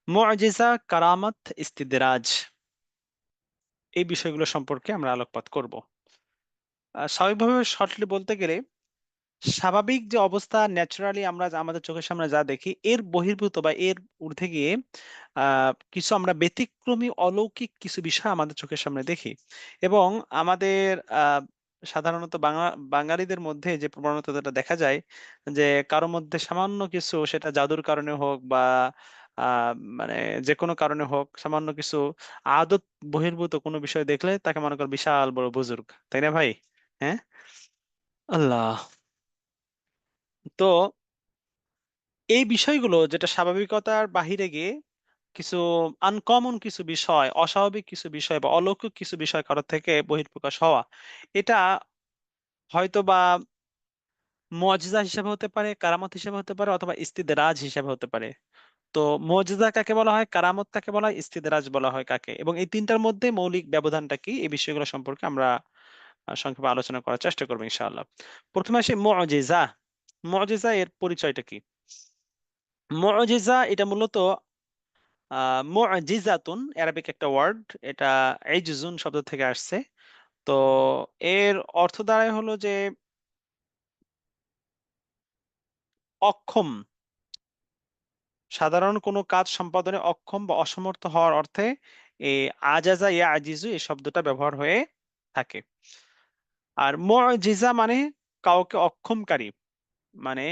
মুআজিজা, কারামাত, ইস্তিদরাজ এই বিষয়গুলো সম্পর্কে আমরা আলোকপাত করব। স্বাভাবিকভাবে শর্টলি বলতে গেলে স্বাভাবিক যে অবস্থা ন্যাচারালি আমরা আমাদের চোখের সামনে যা দেখি এর বহির্ভূত বা এর ঊর্ধ্বে গিয়ে কিছু আমরা ব্যতিক্রমী অলৌকিক কিছু বিষয় আমাদের চোখের সামনে দেখি এবং আমাদের সাধারণত বাঙালিদের মধ্যে যে প্রবণতাটা দেখা যায় যে কারো মধ্যে সামান্য কিছু সেটা জাদুর কারণে হোক বা মানে যে কোনো কারণে হোক সামান্য কিছু আদত বহির্ভূত কোনো বিষয় দেখলে তাকে মনে কর বিশাল বড় বুজুর্গ, তাই না ভাই? হ্যাঁ। আল্লাহ। তো এই বিষয়গুলো যেটা স্বাভাবিকতার বাহিরে গিয়ে কিছু আনকমন কিছু বিষয়, অস্বাভাবিক কিছু বিষয় বা অলৌকিক কিছু বিষয় কারোর থেকে বহিঃপ্রকাশ হওয়া, এটা হয়তো বা মুআজিজা হিসেবে হতে পারে, কারামত হিসেবে হতে পারে, অথবা ইস্তিদরাজ হিসেবে হতে পারে। তো মুআজিজা কাকে বলা হয়, কারামত কাকে বলা হয়, ইস্তিদরাজ বলা হয় কাকে, এবং এই তিনটার মধ্যে মৌলিক ব্যবধানটা কি, এই বিষয়গুলো সম্পর্কে আমরা সংক্ষেপে আলোচনা করার চেষ্টা করবো ইনশাআল্লাহ। প্রথমে আসি মুআজিজা। মুআজিজা এর পরিচয়টা কি? মুআজিজা এটা মূলত মুআজিজাতুন, অ্যারাবিক একটা ওয়ার্ড, এটা ইজজুন শব্দ থেকে আসছে। তো এর অর্থ দাঁড়ায় হলো যে অক্ষম, সাধারণ কোনো কাজ সম্পাদনে অক্ষম বা অসমর্থ হওয়ার অর্থে এই আজাজা ইয়া আজিজু এই শব্দটা ব্যবহার হয়ে থাকে। আর মুজিজা মানে কাউকে অক্ষমকারী, মানে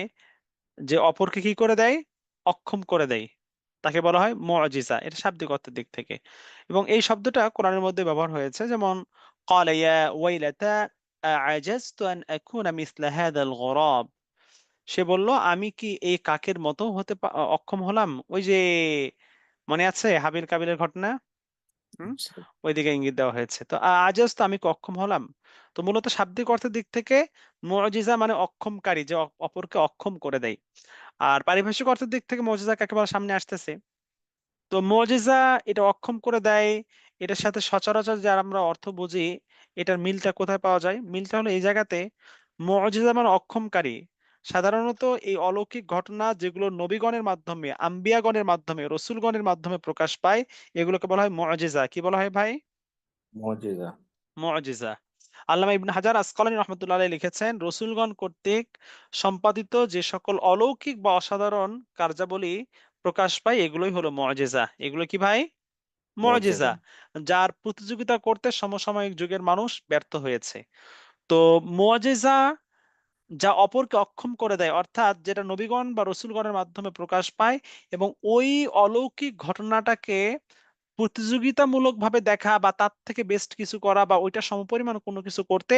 যে অপরকে কি করে দেয়, অক্ষম করে দেয়, তাকে বলা হয় মুজিজা। এটা শাব্দিক অর্থের দিক থেকে। এবং এই শব্দটা কোরআনের মধ্যে ব্যবহার হয়েছে, যেমন قال يا ويلتى أعجزت أن أكون مثل هذا الغراب। সে বলল আমি কি এই কাকের মতো হতে অক্ষম হলাম। ওই যে মনে আছে হাবিল কাবিলের ঘটনা, হুম, আচ্ছা, ওইদিকে ইঙ্গিত দেওয়া হয়েছে। তো আজাজ তো আমি কি অক্ষম হলাম। তো মূলত শাব্দিক অর্থের দিক থেকে মুজিজা মানে অক্ষমকারী, যে অপরকে অক্ষম করে দেয়। আর পারিভাষিক অর্থের দিক থেকে মুজিজা কাকে বলে সামনে আসতেছে। তো মুজিজা এটা অক্ষম করে দেয়, এটার সাথে সচরাচর যার আমরা অর্থ বুঝি, এটার মিলটা কোথায় পাওয়া যায়? মিলটা হলো এই জায়গাতে, মুজিজা মানে অক্ষমকারী। সাধারণত এই অলৌকিক ঘটনা যেগুলো নবীগণের মাধ্যমে, আম্বিয়াগণের মাধ্যমে, রসুলগণের মাধ্যমে প্রকাশ পায়, এগুলোকে বলা হয় মুজিজা। কি বলা হয় ভাই? মুজিজা। মুজিজা। আল্লামা ইবনে হাজার আসকালানী রাহমাতুল্লাহ আলাইহি লিখেছেন, রসূলগণ কর্তৃক সম্পাদিত যে সকল অলৌকিক বা অসাধারণ কার্যাবলী প্রকাশ পায় এগুলোই হলো মুজিজা। এগুলো কি ভাই? মুজিজা। মুজিজা। যার প্রতিযোগিতা করতে সমসাময়িক যুগের মানুষ ব্যর্থ হয়েছে। তো মুজিজা যা অপরকে অক্ষম করে দেয়, অর্থাৎ যেটা নবীগণ বা রসূলগণের মাধ্যমে প্রকাশ পায়, এবং ওই অলৌকিক ঘটনাটাকে প্রতিযোগিতামূলকভাবে দেখা বা তার থেকে বেস্ট কিছু করা বা ওইটা সমপরিমাণ কোনো কিছু করতে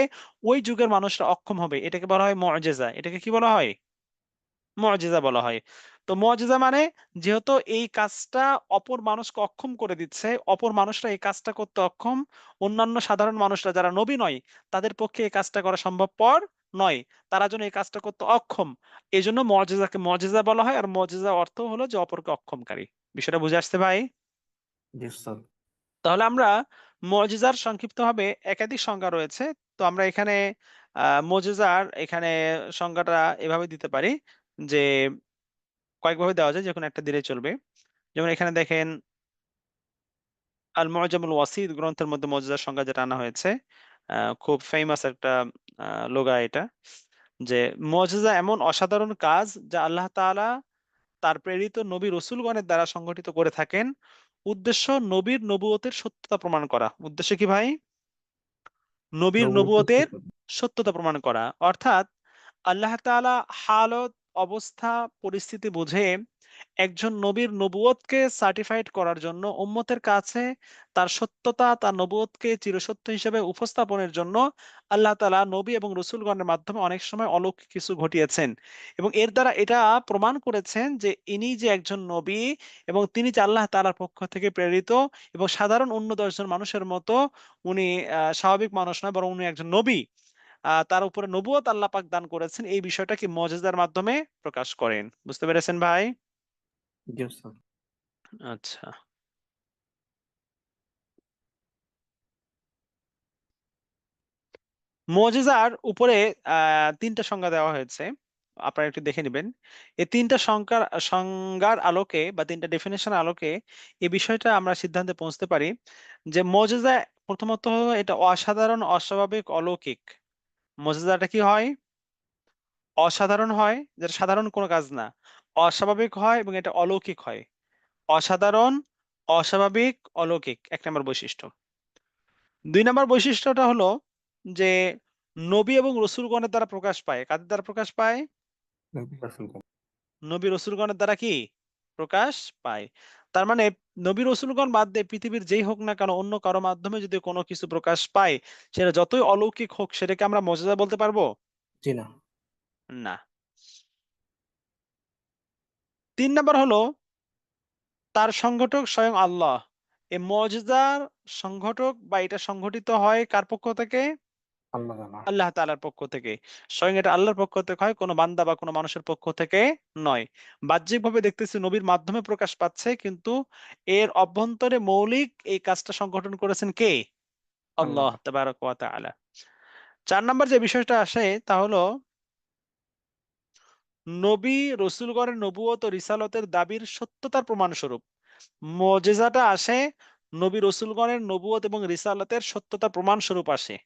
ওই যুগের মানুষরা অক্ষম হবে, এটাকে বলা হয় মুজিজা। এটাকে কি বলা হয়? মুজিজা বলা হয়। তো মুজিজা মানে যেহেতু এই কাজটা অপর মানুষকে অক্ষম করে দিচ্ছে, অপর মানুষরা এই কাজটা করতে অক্ষম, অন্যান্য সাধারণ মানুষরা যারা নবী নয় তাদের পক্ষে এই কাজটা করা সম্ভবপর নয়, তারা যেন এই কাজটা করতে অক্ষম, এই জন্য মুজিজাকে মুজিজা বলা হয়। আর মুজিজা অর্থ হলো যে অপরকে অক্ষমকারী। বিষয়টা বুঝে আসছে ভাই? জি স্যার। তাহলে আমরা মুজিজার সংক্ষিপ্তভাবে একাধিক সংজ্ঞা রয়েছে। তো আমরা এখানে মুজিজার এখানে সংজ্ঞাটা এভাবে দিতে পারি যে কয়েকভাবে দেওয়া যায়, যে কোনো একটা দিলে চলবে। যেমন এখানে দেখেন আল মুআজামুল ওয়াসিত গ্রন্থের মধ্যে মুজিজার সংজ্ঞা যেটা আনা হয়েছে, খুব ফেমাস একটা লোগা এটা, যে মুজিজা এমন অসাধারণ কাজ যা আল্লাহ তাআলা তার প্রেরিত নবী রসূলগণের দ্বারা সংগঠিত করে থাকেন। উদ্দেশ্য নবীর নবুয়তের সত্যতা প্রমাণ করা। উদ্দেশ্য কি ভাই? নবীর নবুয়তের নবুয়তের সূচনা। সত্যতা প্রমাণ করা। অর্থাৎ আল্লাহ তাআলা হালত, অবস্থা, পরিস্থিতি বুঝে একজন নবীর নবুয়তকে সার্টিফাইড করার জন্য উম্মতের কাছে তার সত্যতা, তার নবুয়তকে চিরসত্য হিসেবে উপস্থাপনের জন্য আল্লাহ তাআলা নবী এবং রসূলগণের মাধ্যমে অনেক সময় অলৌকিক কিছু ঘটিয়েছেন, এবং এর দ্বারা এটা প্রমাণ করেছেন যে ইনি যে একজন নবী, এবং তিনি যে আল্লাহ তাআলার পক্ষ থেকে প্রেরিত, এবং সাধারণ অন্য 10 জন মানুষের মতো উনি স্বাভাবিক মানুষ নয়, বরং উনি একজন নবী। তার উপরে নবুয়ত আল্লাহ পাক দান করেছেন, এই বিষয়টা কি মুজিজার মাধ্যমে প্রকাশ করেন। বুঝতে পেরেছেন ভাই? জি স্যার। আচ্ছা, মুজিজার উপরে তিনটা সংজ্ঞা দেওয়া হয়েছে, আপনারা একটু দেখে নেবেন। এই তিনটা সংজ্ঞার আলোকে বা তিনটা ডেফিনেশন আলোকে এই বিষয়টা আমরা সিদ্ধান্তে পৌঁছতে পারি যে মুজিজা প্রথমত হলো এটা অসাধারণ, অস্বাভাবিক, অলৌকিক। মুজিজাটা কি হয়? অসাধারণ হয়, যেটা সাধারণ কোনো কাজ না। অস্বাভাবিক হয় এবং এটা অলৌকিক হয়। অসাধারণ, অস্বাভাবিক, অলৌকিক, 1 নম্বর বৈশিষ্ট্য। 2 নম্বর বৈশিষ্ট্যটা হলো যে নবী এবং রসূলগণের দ্বারা প্রকাশ পায়। কাদের দ্বারা প্রকাশ পায়? নবী রাসূলগণ। নবী রসূলগণের দ্বারা কি প্রকাশ পায়। তার মানে নবী রসূলগণ বাদ দিয়ে পৃথিবীর যেই হোক না কেন অন্য কারো মাধ্যমে যদি কোনো কিছু প্রকাশ পায়, সেটা যতই অলৌকিক হোক, সেটাকে আমরা মুজিজা বলতে পারবো জি না। না। 3 নম্বর হলো তার সংগঠক স্বয়ং আল্লাহ। এই মুজিজার সংগঠক বা এটা সংগঠিত হয় কার পক্ষ থেকে? আল্লাহ তাআলা। আল্লাহ তাআলার পক্ষ থেকে। স্বয়ং এটা আল্লাহর পক্ষ থেকে হয়, কোনো বান্দা বা কোনো মানুষের পক্ষ থেকে নয়। বাহ্যিকভাবে দেখতেছি নবীর মাধ্যমে প্রকাশ পাচ্ছে, কিন্তু এর অভ্যন্তরে মৌলিক এই কাজটা সংগঠন করেছেন কে? আল্লাহ আল্লাহ তাআলা। তাবারাক ওয়া তাআলা। 4 নম্বর যে বিষয়টা আসে তা হলো নবী রসূলগণের নবুয়ত ও রিসালতের দাবির সত্যতার প্রমাণস্বরূপ। মুজিজাটা আসে নবী রসূলগণের নবুয়ত এবং রিসালাতের সত্যতা প্রমাণ স্বরূপ আসে।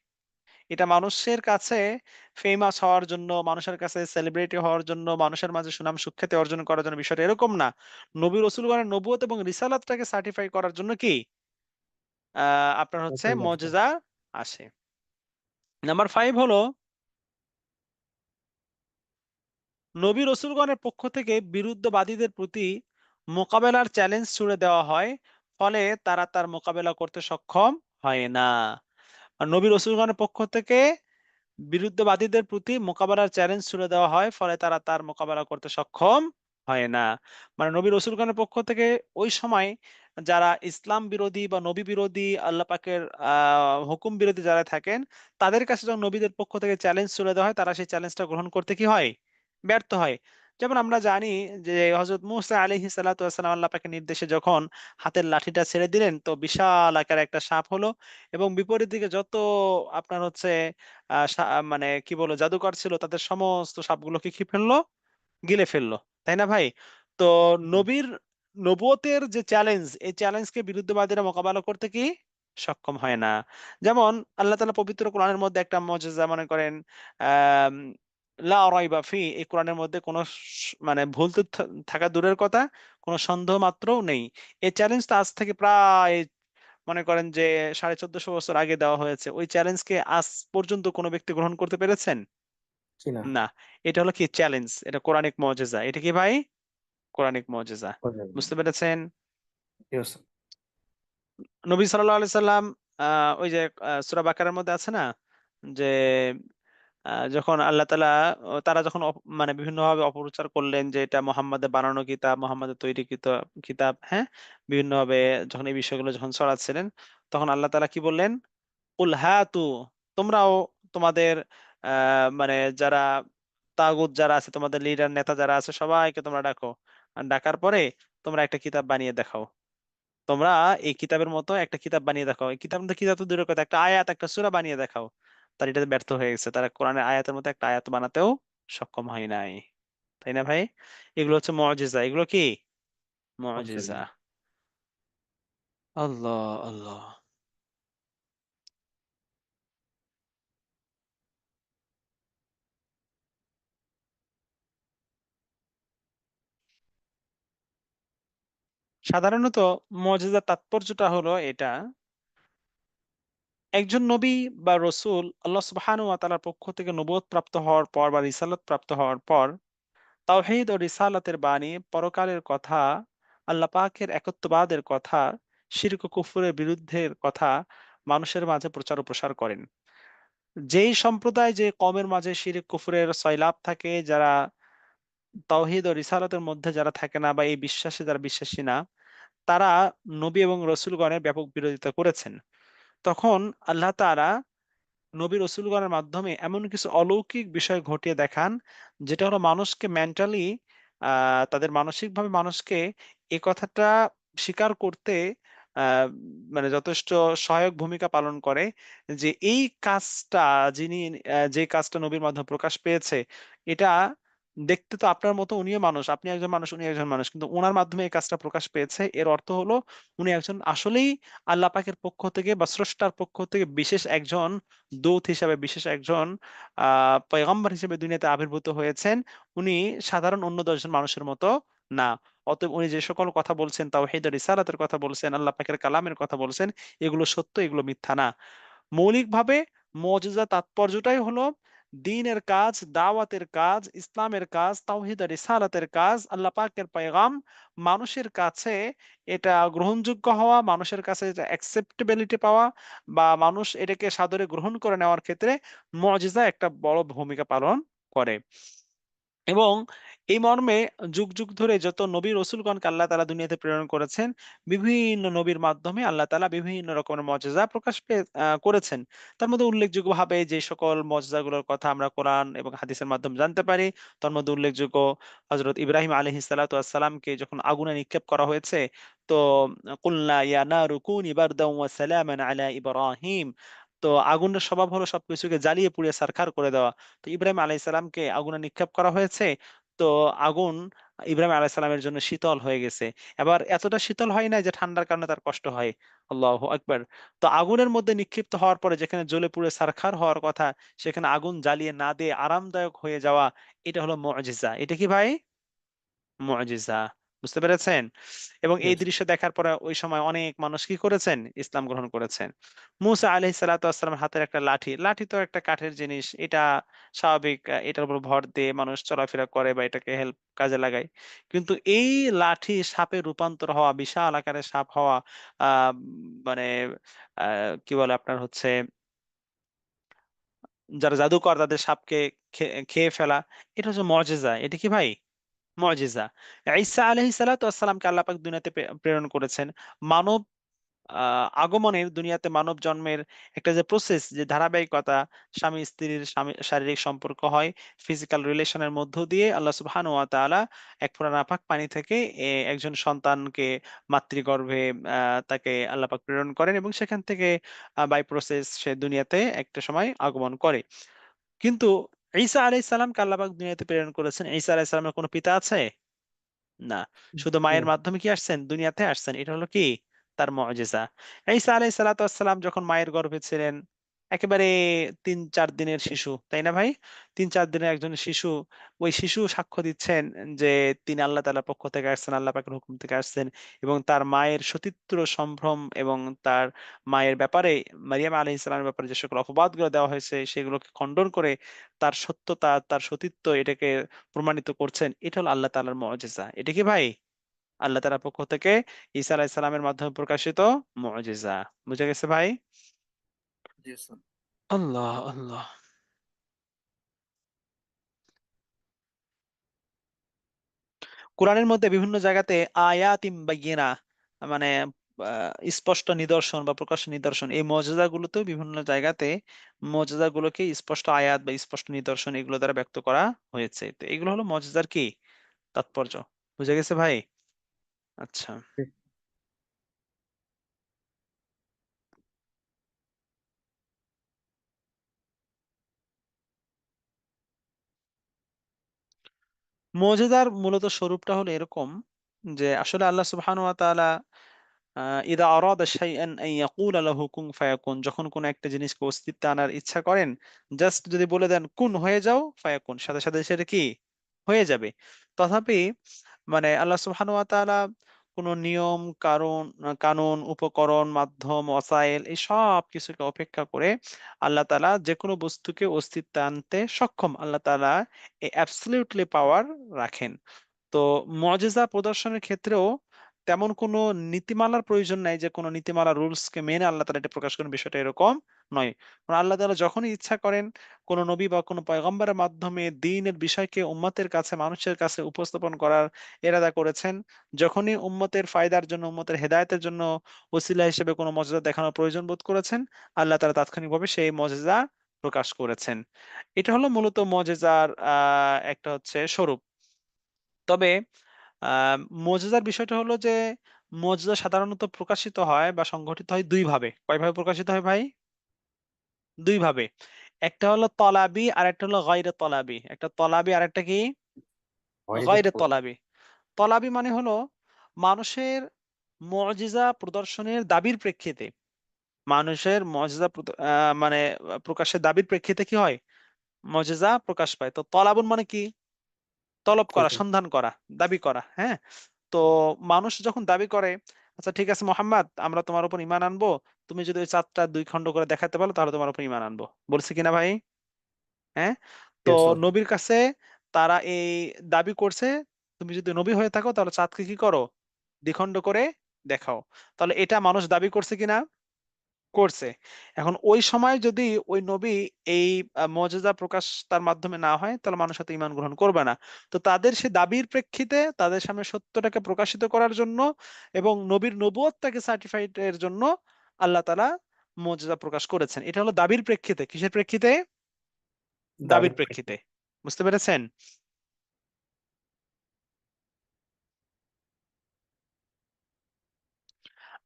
এটা মানুষের কাছে ফেমাস হওয়ার জন্য, মানুষের কাছে সেলিব্রিটি হওয়ার জন্য, মানুষের মাঝে সুনাম সুখ্যাতি অর্জন করার জন্য, বিষয়টা এরকম না। নবী রাসূলগণের নবুয়ত এবং রিসালাতটাকে সার্টিফাই করার জন্য কি আপনার হচ্ছে রাসূল আসবে। মুজিজা আসে। নাম্বার 5 হলো নবী রাসূলগণের পক্ষ থেকে বিরুদ্ধবাদীদের প্রতি মোকাবেলার চ্যালেঞ্জ ছুড়ে দেওয়া হয়, ফলে তারা তার মোকাবেলা করতে সক্ষম হয় না। আর নবী রাসূলগণের পক্ষ থেকে বিরুদ্ধবাদীদের প্রতি মোকাবেলার চ্যালেঞ্জ ছুড়ে দেওয়া হয়, ফলে তারা তার মোকাবেলা করতে সক্ষম হয় না। মানে নবী রাসূলগণের পক্ষ থেকে ওই সময় যারা ইসলাম বিরোধী বা নবী বিরোধী, আল্লাহ পাকের হুকুম বিরোধী যারা থাকেন, তাদের কাছে যখন নবীদের পক্ষ থেকে চ্যালেঞ্জ ছুড়ে দেওয়া হয়, তারা সেই চ্যালেঞ্জটা গ্রহণ করতে কি হয়? ব্যর্থ হয়। যেমন আমরা জানি যে হযরত মূসা আলাইহিস সালাতু ওয়াস সালাম আল্লাহ পাকের নির্দেশে যখন হাতের লাঠিটা ছেড়ে দিলেন, তো বিশাল আকারের একটা সাপ হলো, এবং বিপরীত দিকে যত আপনার হচ্ছে মানে কি বলবো জাদুকর ছিল, তাদের সমস্ত সাপগুলোকে কি ফেললো? গিলে ফেললো। তাই না ভাই? তো নবীর নবুয়তের যে চ্যালেঞ্জ, এই চ্যালেঞ্জকে বিরুদ্ধবাদীরা মোকাবেলা করতে কি সক্ষম হয় না। যেমন আল্লাহ তাআলা পবিত্র কোরআনের মধ্যে একটা মুজিজা মনে করেন, আম লা রাইবা ফি, এই কোরআনের মধ্যে কোনো মানে ভুল তথ্য থাকা দূরের কথা, কোনো সন্দেহ মাত্রও নেই। এই চ্যালেঞ্জটা আজ থেকে প্রায় মনে করেন যে 1450 বছর আগে দেওয়া হয়েছে। ওই চ্যালেঞ্জকে আজ পর্যন্ত কোনো ব্যক্তি গ্রহণ করতে পেরেছেন? জি না। না। এটা হলো কি চ্যালেঞ্জ। এটা কোরআনিক মুজিজা। এটা কি ভাই? কোরআনিক মুজিজা। বোঝা যায়। বুঝতে পেরেছেন? জি ওস্তাদ। নবী সাল্লাল্লাহু আলাইহি সাল্লাম ওই যে সূরা বাকারার মধ্যে আছে না? যে যখন আল্লাহ তাআলা তারা যখন মানে বিভিন্নভাবে অপপ্রচার করলেন যে এটা মুহাম্মাদের বানানো কিতাব, মুহাম্মাদের তৈরিকৃত কিতাব, হ্যাঁ? বিভিন্নভাবে যখন এই বিষয়গুলো যখন ছড়াচ্ছিলেন, তখন আল্লাহ তাআলা কি বললেন? কুল হাতু, তোমরাও তোমাদের মানে যারা তাগুত যারা আছে, তোমাদের লিডার নেতা যারা আছে, সবাইকে তোমরা ডাকো। আর ডাকার পরে তোমরা একটা কিতাব বানিয়ে দেখাও। তোমরা এই কিতাবের মতো একটা কিতাব বানিয়ে দেখাও। এই কিতাব মধ্যে কিতাব তো দূরের কথা, একটা আয়াত, একটা সূরা বানিয়ে দেখাও। তারা এটাতে ব্যর্থ হয়ে গেছে। তারা কোরআনের আয়াতের মতো একটা আয়াত বানাতেও সক্ষম হয় নাই। তাই না ভাই? এগুলো হচ্ছে মুজিজা। এগুলো কি মুজিজা? মুজিজা। আল্লাহ আল্লাহ। সাধারণত মুজিজার তাৎপর্যটা হলো এটা, একজন নবী বা রসূল আল্লাহ সুবহানাহু ওয়া তাআলার পক্ষ থেকে নবুয়ত প্রাপ্ত হওয়ার পর বা রিসালাত প্রাপ্ত হওয়ার পর তাওহীদ ও রিসালাতের বাণী, পরকালের কথা, আল্লাহ পাকের একত্ববাদের কথা, শিরক ও কুফরের বিরুদ্ধের কথা মানুষের মাঝে প্রচার ও প্রসার করেন। যেই সম্প্রদায়, যে কওমের মাঝে শিরক কুফরের সয়লাব থাকে, যারা তাওহীদ ও রিসালাতের মধ্যে যারা থাকে না, বা এই বিশ্বাসে যারা বিশ্বাসী না, তারা নবী এবং রসূলগণের ব্যাপক বিরোধিতা করেছেন। তখন আল্লাহ তাআলা নবী রাসূলগণের মাধ্যমে এমন কিছু অলৌকিক বিষয় ঘটিয়ে দেখান, যেটা হলো মানুষকে মেন্টালি তাদের মানসিকভাবে মানুষকে এই কথাটা স্বীকার করতে আ মানে যথেষ্ট সহায়ক ভূমিকা পালন করে যে এই কাজটা যিনি যে কাজটা নবীর মাধ্যমে প্রকাশ পেয়েছে, এটা দেখতে তো আপনার মতো, উনিও মানুষ, আপনি একজন মানুষ, উনি একজন মানুষ। কিন্তু উনার মাধ্যমে এই কাজটা প্রকাশ পেয়েছে। এর অর্থ হলো উনি একজন আসলেই আল্লাহ পাকের পক্ষ থেকে বা স্রষ্টার পক্ষ থেকে বিশেষ একজন দূত হিসাবে, বিশেষ একজন পয়গম্বর হিসেবে দুনিয়াতে আবির্ভূত হয়েছেন। উনি সাধারণ অন্য ১০ জন মানুষের মতো না। অতএব উনি যে সকল কথা বলছেন, তাওহীদ আর রিসালাতের কথা বলছেন, আল্লাহ পাকের কালামের কথা বলছেন, এগুলো সত্য, এগুলো মিথ্যা না। মৌলিকভাবে মুজিজা তাৎপর্যটাই হলো দ্বীনের কাজ, দাওয়াতের কাজ, ইসলামের কাজ, তাওহীদ আর রিসালাতের কাজ, আল্লাহ পাকের পেগাম মানুষের কাছে এটা গ্রহণযোগ্য হওয়া, মানুষের কাছে এটা অ্যাকসেপ্টেবিলিটি পাওয়া, বা মানুষ এটাকে সাদরে গ্রহণ করে নেওয়ার ক্ষেত্রে মুজিজা একটা বড় ভূমিকা পালন করে। এবং এই মর্মে যুগ যুগ ধরে যত নবী রাসূলগণকে আল্লাহ তাআলা দুনিয়াতে প্রেরণ করেছেন, বিভিন্ন নবীর মাধ্যমে আল্লাহ তাআলা বিভিন্ন রকমের মুজিজা প্রকাশ করেছেন। তার মধ্যে উল্লেখযোগ্যভাবে যে সকল মুজিজাগুলোর কথা আমরা কোরআন এবং হাদিসের মাধ্যমে জানতে পারি, তার মধ্যে উল্লেখযোগ্য হযরত ইব্রাহিম আলাইহিস সালাতু ওয়াস সালামকে যখন আগুনে নিক্ষেপ করা হয়েছে, তো কুলনা ইয়া নারু কুনি বারদাও ওয়া সালামান আলা ইব্রাহিম। তো আগুনের স্বভাব হলো সবকিছুকে জ্বালিয়ে পুড়িয়ে ছারখার করে দেওয়া। তো ইব্রাহিম আলাইহিস সালামকে আগুনে নিক্ষেপ করা হয়েছে। তো আগুন ইব্রাহিম আলাইহিস সালামের জন্য শীতল হয়ে গেছে। এবার এতটা শীতল হয় না যে ঠান্ডার কারণে তার কষ্ট হয়। আল্লাহু আকবার। তো আগুনের মধ্যে নিক্ষিপ্ত হওয়ার পরে যেখানে জ্বলে পুড়ে ছারখার হওয়ার কথা, সেখানে আগুন জ্বালিয়ে না দিয়ে আরামদায়ক হয়ে যাওয়া, এটা হলো মুজিজা। এটা কি ভাই? মুজিজা। বুঝতে পেরেছেন? এবং এই Yes. দৃশ্য দেখার পরে ওই সময় অনেক মানুষ কি করেছেন? ইসলাম গ্রহণ করেছেন। মুসা আলাইহিস সালাতু ওয়াসসালামের হাতের একটা লাঠি, লাঠি তো একটা কাঠের জিনিস, এটা স্বাভাবিক, এটার উপর ভর দিয়ে মানুষ চলাফেরা করে বা এটাকে হেল্প কাজে লাগায়। কিন্তু এই লাঠি সাপে রূপান্তর হওয়া, বিশাল আকারের সাপ হওয়া, আহ মানে কি বলে আপনার হচ্ছে, যারা জাদুকর তাদের সাপকে খেয়ে ফেলা, এটা হচ্ছে মুজিজা। এটা কি ভাই? মুজিজা। ঈসা আলাইহিস সালাতু ওয়াসসালামকে আল্লাহ পাক দুনিয়াতে প্রেরণ করেছেন। মানব আগমনের, দুনিয়াতে মানব জন্মের একটা যে প্রসেস, যে ধারাবাহিকতা, স্বামী স্ত্রীর শারীরিক সম্পর্ক হয়, ফিজিক্যাল রিলেশনের মধ্য দিয়ে আল্লাহ সুবহানাহু ওয়া তাআলা এক ফোঁটা নাপাক পানি থেকে একজন সন্তানকে মাতৃগর্ভে তাকে আল্লাহ পাক প্রেরণ করেন এবং সেখান থেকে বাই প্রসেস সে দুনিয়াতে একটা সময় আগমন করে। কিন্তু ঈসা আলাইহিস সালামকে আল্লাহ পাক দুনিয়াতে প্রেরণ করেছেন। ঈসা আলাইহিস সালামের কোনো পিতা আছে? না, শুধু মায়ের No. মাধ্যমে কি আসছেন? দুনিয়াতে আসছেন। এটা হলো কি? তার মুজিজা। ঈসা আলাইহিস সালাতু ওয়াসসালাম যখন মায়ের গর্ভে ছিলেন, একেবারে ৩-৪ দিনের শিশু, তাই না ভাই? ৩-৪ দিনের একজন শিশু, ওই শিশু সাক্ষ্য দিচ্ছেন যে তিনি আল্লাহ তাআলার পক্ষ থেকে আসছেন, আল্লাহ পাকের হুকুম থেকে আসছেন, এবং তার মায়ের সতীত্ব সম্ভ্রম এবং তার মায়ের ব্যাপারে, মারিয়াম আলাইহিস সালামের ব্যাপারে যে সকল অপবাদগুলো দেওয়া হয়েছে সেগুলোকে খণ্ডন করে তার সত্যতা, তার সতীত্ব, এটাকে প্রমাণিত করছেন। এটা হলো আল্লাহ তাআলার মুজিজা। এটা কি ভাই? আল্লাহ তাআলার পক্ষ থেকে ঈসা আলাইহিস সালামের মাধ্যমে প্রকাশিত মুজিজা। বুঝে গেছে ভাই? Yes, sir. আল্লাহ আল্লাহ। কোরআনের মধ্যে বিভিন্ন জায়গাতে আয়াতিম বায়িনা, মানে স্পষ্ট নিদর্শন বা প্রকাশ্য নিদর্শন, এই মুজিজাগুলোতেও বিভিন্ন জায়গাতে মুজিজাগুলোকে স্পষ্ট আয়াত বা স্পষ্ট নিদর্শন এগুলো দ্বারা ব্যক্ত করা হয়েছে। তো এগুলো হলো মুজিজার কি তাৎপর্য। বুঝে গেছে ভাই? আচ্ছা। Yes. মুজিজার মূলত স্বরূপটা হলো এরকম, যে আসলে আল্লাহ সুবহানাহু ওয়া তাআলা ইদা আরাদা শাইআন আন ইয়াকুলা লাহু কুন ফায়াকুন, যখন কোন একটা জিনিসকে অস্তিত্বে আনার ইচ্ছা করেন, জাস্ট যদি বলে দেন কুন হয়ে যাও, ফায়াকুন, সাথে সাথে সেটা কি হয়ে যাবে। তথাপি মানে আল্লাহ সুবহানাহু ওয়া তাআলা কোন নিয়ম, কানুন, উপকরণ, মাধ্যম, ওয়াসাইল, এই সব কিছুকে অপেক্ষা করে আল্লাহ তাআলা যে কোনো বস্তুকে অস্তিত্বে আনতে সক্ষম। আল্লাহ তাআলা এই অ্যাবসলিউটলি পাওয়ার রাখেন। তো মুজিজা প্রদর্শনের ক্ষেত্রেও তেমন কোনো নীতিমালার প্রয়োজন নাই, যে কোনো নীতিমালা রুলস কে মেনে আল্লাহ তাআলা এটা প্রকাশ করেন, বিষয়টা এরকম নয়। কারণ আল্লাহ তাআলা যখনই ইচ্ছা করেন কোন নবী বা কোনো পয়গম্বরের মাধ্যমে দ্বীনের বিষয়কে উম্মতের কাছে, মানুষের কাছে উপস্থাপন করার ইরাদা করেছেন, যখনই উম্মতের ফায়দার জন্য, উম্মতের হেদায়েতের জন্য ওসিলা হিসেবে কোনো মুজিজা দেখানোর প্রয়োজন বোধ করেছেন, আল্লাহ তাআলা তাৎক্ষণিকভাবে সেই মুজিজা প্রকাশ করেছেন। এটা হলো মূলত মুজিজার একটা হচ্ছে স্বরূপ। তবে আহ মুজিজার বিষয়টা হলো যে মুজিজা সাধারণত প্রকাশিত হয় বা সংঘটিত হয় দুই ভাবে। কয় ভাবে প্রকাশিত হয় ভাই? দুই ভাবে। একটা হলো তলাবি আর একটা হলো গায়রে তলাবি। একটা তলাবি আর একটা কি Void গায়রে for তলাবি। তলাবি মানে হলো মানুষের মুজিজা প্রদর্শনের দাবির প্রেক্ষিতে, মানুষের মুজিজা মানে প্রকাশের দাবির প্রেক্ষিতে কি হয়? মুজিজা প্রকাশ পায়। তো তলাবুন মানে কি? তলব করা, খুঁজে। সন্ধান করা, দাবি করা। হ্যাঁ, তো মানুষ যখন দাবি করে, আচ্ছা ঠিক আছে মোহাম্মদ, আমরা তোমার উপর ঈমান আনবো, তুমি যদি ওই চাঁদটা 2 খণ্ড করে দেখাতে পারো তাহলে তোমার উপর ঈমান আনবো। বলছে কিনা ভাই? হ্যাঁ। তো Yes, sir. নবীর কাছে তারা এই দাবি করছে, তুমি যদি নবী হয়ে থাকো তাহলে চাঁদকে কি করো? 2 খণ্ড করে দেখাও। তাহলে এটা মানুষ দাবি করছে কিনা? করছে। এখন ওই সময় যদি ওই নবী এই মুজিজা প্রকাশ তার মাধ্যমে না হয়, তাহলে মানুষ হয়তো ঈমান গ্রহণ করবে না। তো তাদের সে দাবির প্রেক্ষিতে তাদের সামনে সত্যটাকে প্রকাশিত করার জন্য এবং নবীর নবুয়তটাকে সার্টিফাইড এর জন্য আল্লাহ তাআলা মুজিজা প্রকাশ করেছেন। এটা হলো দাবির প্রেক্ষিতে। কিসের প্রেক্ষিতে? দাবির দাবির প্রেক্ষিতে। বুঝতে পেরেছেন?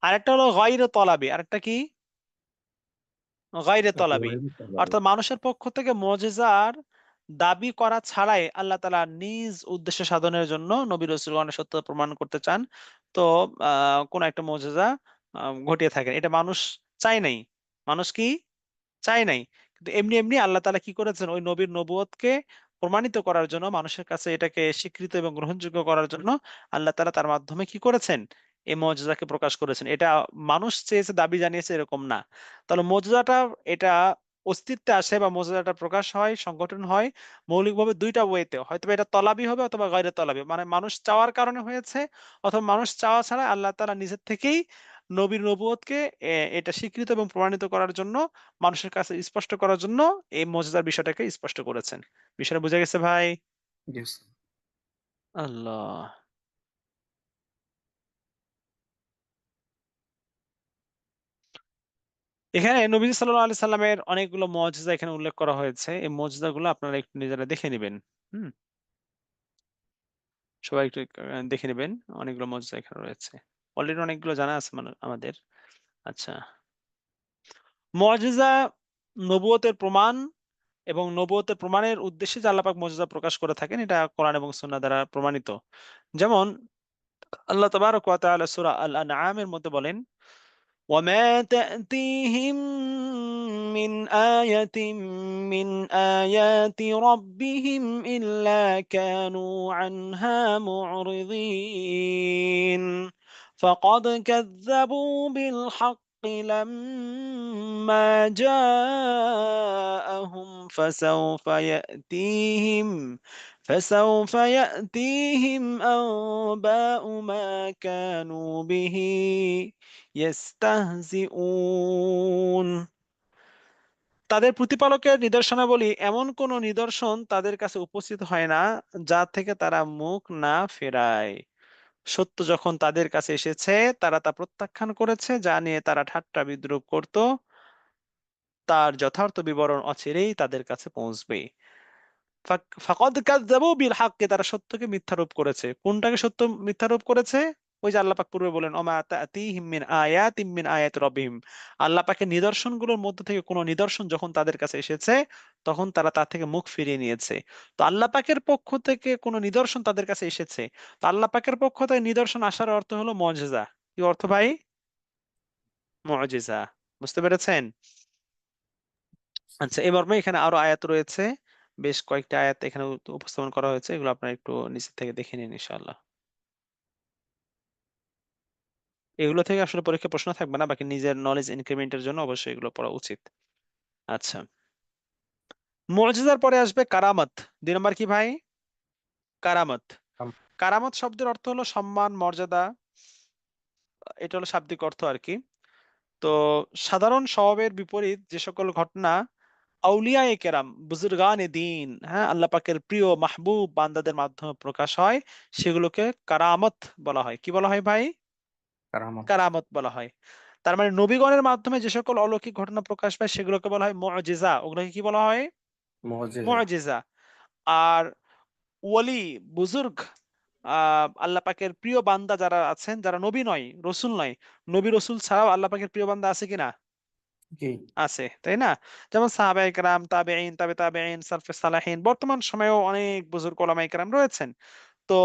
আরেকটা হলো গায়রে তলাবি। আরেকটা কি? গায়রে তলাবি। প্রেক্ষিতে। অর্থাৎ মানুষের পক্ষ থেকে মুজিজার দাবি করা ছাড়াই আল্লাহ তাআলা নিজ উদ্দেশ্য সাধনের জন্য নবী রাসূলগণের সত্যতা প্রমাণ করতে চান, তো কোন একটা মুজিজা ঘটিয়ে থাকেন। এটা মানুষ চায় নাই। মানুষ কি চায় নাই। কিন্তু এমনি এমনি আল্লাহ তাআলা কি করেছেন, ওই নবীর নবুয়তকে প্রমাণিত করার জন্য, মানুষের কাছে এটাকে স্বীকৃত এবং গ্রহণযোগ্য করার জন্য আল্লাহ তাআলা তার মাধ্যমে কি করেছেন, এই মুজিজাকে প্রকাশ করেছেন। এটা মানুষ চেয়েছে, দাবি জানিয়েছে, এরকম না। তাহলে মুজিজাটা এটা অস্তিত্বে আসে বা মুজিজাটা প্রকাশ হয়, সংগঠন হয় মৌলিকভাবে দুইটা ওয়েতে। হয়তো এটা তলাবি হবে অথবা গয়রে তলাবি, মানে মানুষ চাওয়ার কারণে হয়েছে, অথবা মানুষ চাওয়া ছাড়া আল্লাহ তাআলা নিজের থেকেই নবীর নবুয়তকে এটা স্বীকৃত এবং প্রমাণিত করার জন্য, মানুষের কাছে স্পষ্ট করার জন্য এই মুজিজার বিষয়টাকে স্পষ্ট করেছেন। বিষয়টা বুঝা গেছে ভাই? Yes. আল্লাহ। এখানে নবী সাল্লাল্লাহু আলাইহি সাল্লামের অনেকগুলো মুজিজা এখানে উল্লেখ করা হয়েছে। এই মুজিজাগুলো আপনারা একটু নিজেরা দেখে নেবেন। হুম, সবাই একটু দেখে নেবেন। অনেকগুলো মুজিজা এখানে রয়েছে। অলরেডি অনেকগুলো জানা আছে আমাদের। আচ্ছা, মুজিজা নবুয়তের প্রমাণ এবং নবুয়তের প্রমাণের উদ্দেশ্যে যে আল্লাহ পাক মুজিজা প্রকাশ করে থাকেন, এটা কোরআন এবং সুন্নাহ দ্বারা প্রমাণিত। যেমন আল্লাহ তাবারক ওয়া তাআলা সূরা আল আনআম এর মধ্যে বলেন, وما تأتيهم من آية من آيات ربهم إلا كانوا عنها معرضين فقد كذبوا بالحق لما جاءهم فسوف يأتيهم أنباء ما كانوا به يستهزئون। তাদের প্রতিপালকের নিদর্শনাবলী এমন কোন নিদর্শন তাদের কাছে উপস্থিত হয় না যা থেকে তারা মুখ না ফেরায়। সত্য যখন তাদের কাছে এসেছে তারা তা প্রত্যাখ্যান করেছে, যা নিয়ে তারা ঠাট্টা বিদ্রূপ করত, তার যথার্থ বিবরণ অচিরেই তাদের কাছে পৌঁছবে। ফাকাদ কাযযাবু বিল হাক্কি, তারা সত্যকে মিথ্যারূপ করেছে। কোনটাকে সত্য মিথ্যারূপ করেছে? ওই যে আল্লাহ পাক পূর্বে বলেন, ওমা তা'তিহিম মিন আয়াতিম মিন আয়াতি রাব্বিহিম, আল্লাহ পাকের নিদর্শনগুলোর মধ্যে থেকে কোনো নিদর্শন যখন তাদের কাছে এসেছে তখন তারা তার থেকে মুখ ফিরিয়ে নিয়েছে। তো আল্লাহ পাকের পক্ষ থেকে কোনো নিদর্শন তাদের কাছে এসেছে, তো আল্লাহ পাকের পক্ষ থেকে নিদর্শন আসার অর্থ হলো মুজিজা। কি অর্থ ভাই? মুজিজা। বুঝতে পেরেছেন? আচ্ছা, এবার এখানে আরো আয়াত রয়েছে, বেশ কয়েকটা আয়াত এখানে উপস্থাপন করা হয়েছে, এগুলো আপনারা একটু নিচে থেকে দেখে নিন ইনশাআল্লাহ। এগুলো থেকে আসলে পরীক্ষা প্রশ্ন থাকবে না, বাকি নিজের নলেজ ইনক্রিমেন্টের জন্য অবশ্যই এগুলো পড়া উচিত। আচ্ছা, মুজিজার পরে আসবে কারামত। 2 নম্বর কি ভাই? কারামত। কারামত শব্দের অর্থ হলো সম্মান, মর্যাদা। এটা হলো শাব্দিক অর্থ আর কি। তো সাধারণ স্বভাবের বিপরীত যে সকল ঘটনা আউলিয়ায়ে কেরাম, বুজুর্গানে দিন, হ্যাঁ, আল্লাহ পাকের প্রিয় মাহবুব বান্দাদের মাধ্যমে প্রকাশ হয়, সেগুলোকে কারামত বলা হয়। কি বলা হয় ভাই? কারামত। কারামত বলা হয়। তার মানে নবীগণের মাধ্যমে যে সকল অলৌকিক ঘটনা প্রকাশ পায় সেগুলোকে বলা হয় মুজিজা। ওগুলোকে কি বলা হয়? মুজিজা। মুজিজা। আর ওলি, বুজুর্গ, আল্লাহ পাকের প্রিয় বান্দা যারা আছেন, যারা নবী নয়, রসুল নয়, নবী রসুল ছাড়াও আল্লাহ পাকের প্রিয় বান্দা আছে কিনা? জি। আছে, তাই না? যেমন সাহাবায়ে কেরাম, তাবেঈন, তাবেঈন, সালফে সালেহিন, বর্তমান সময়েও অনেক বুজুর্গ ওলামায়ে কেরাম রয়েছেন। তো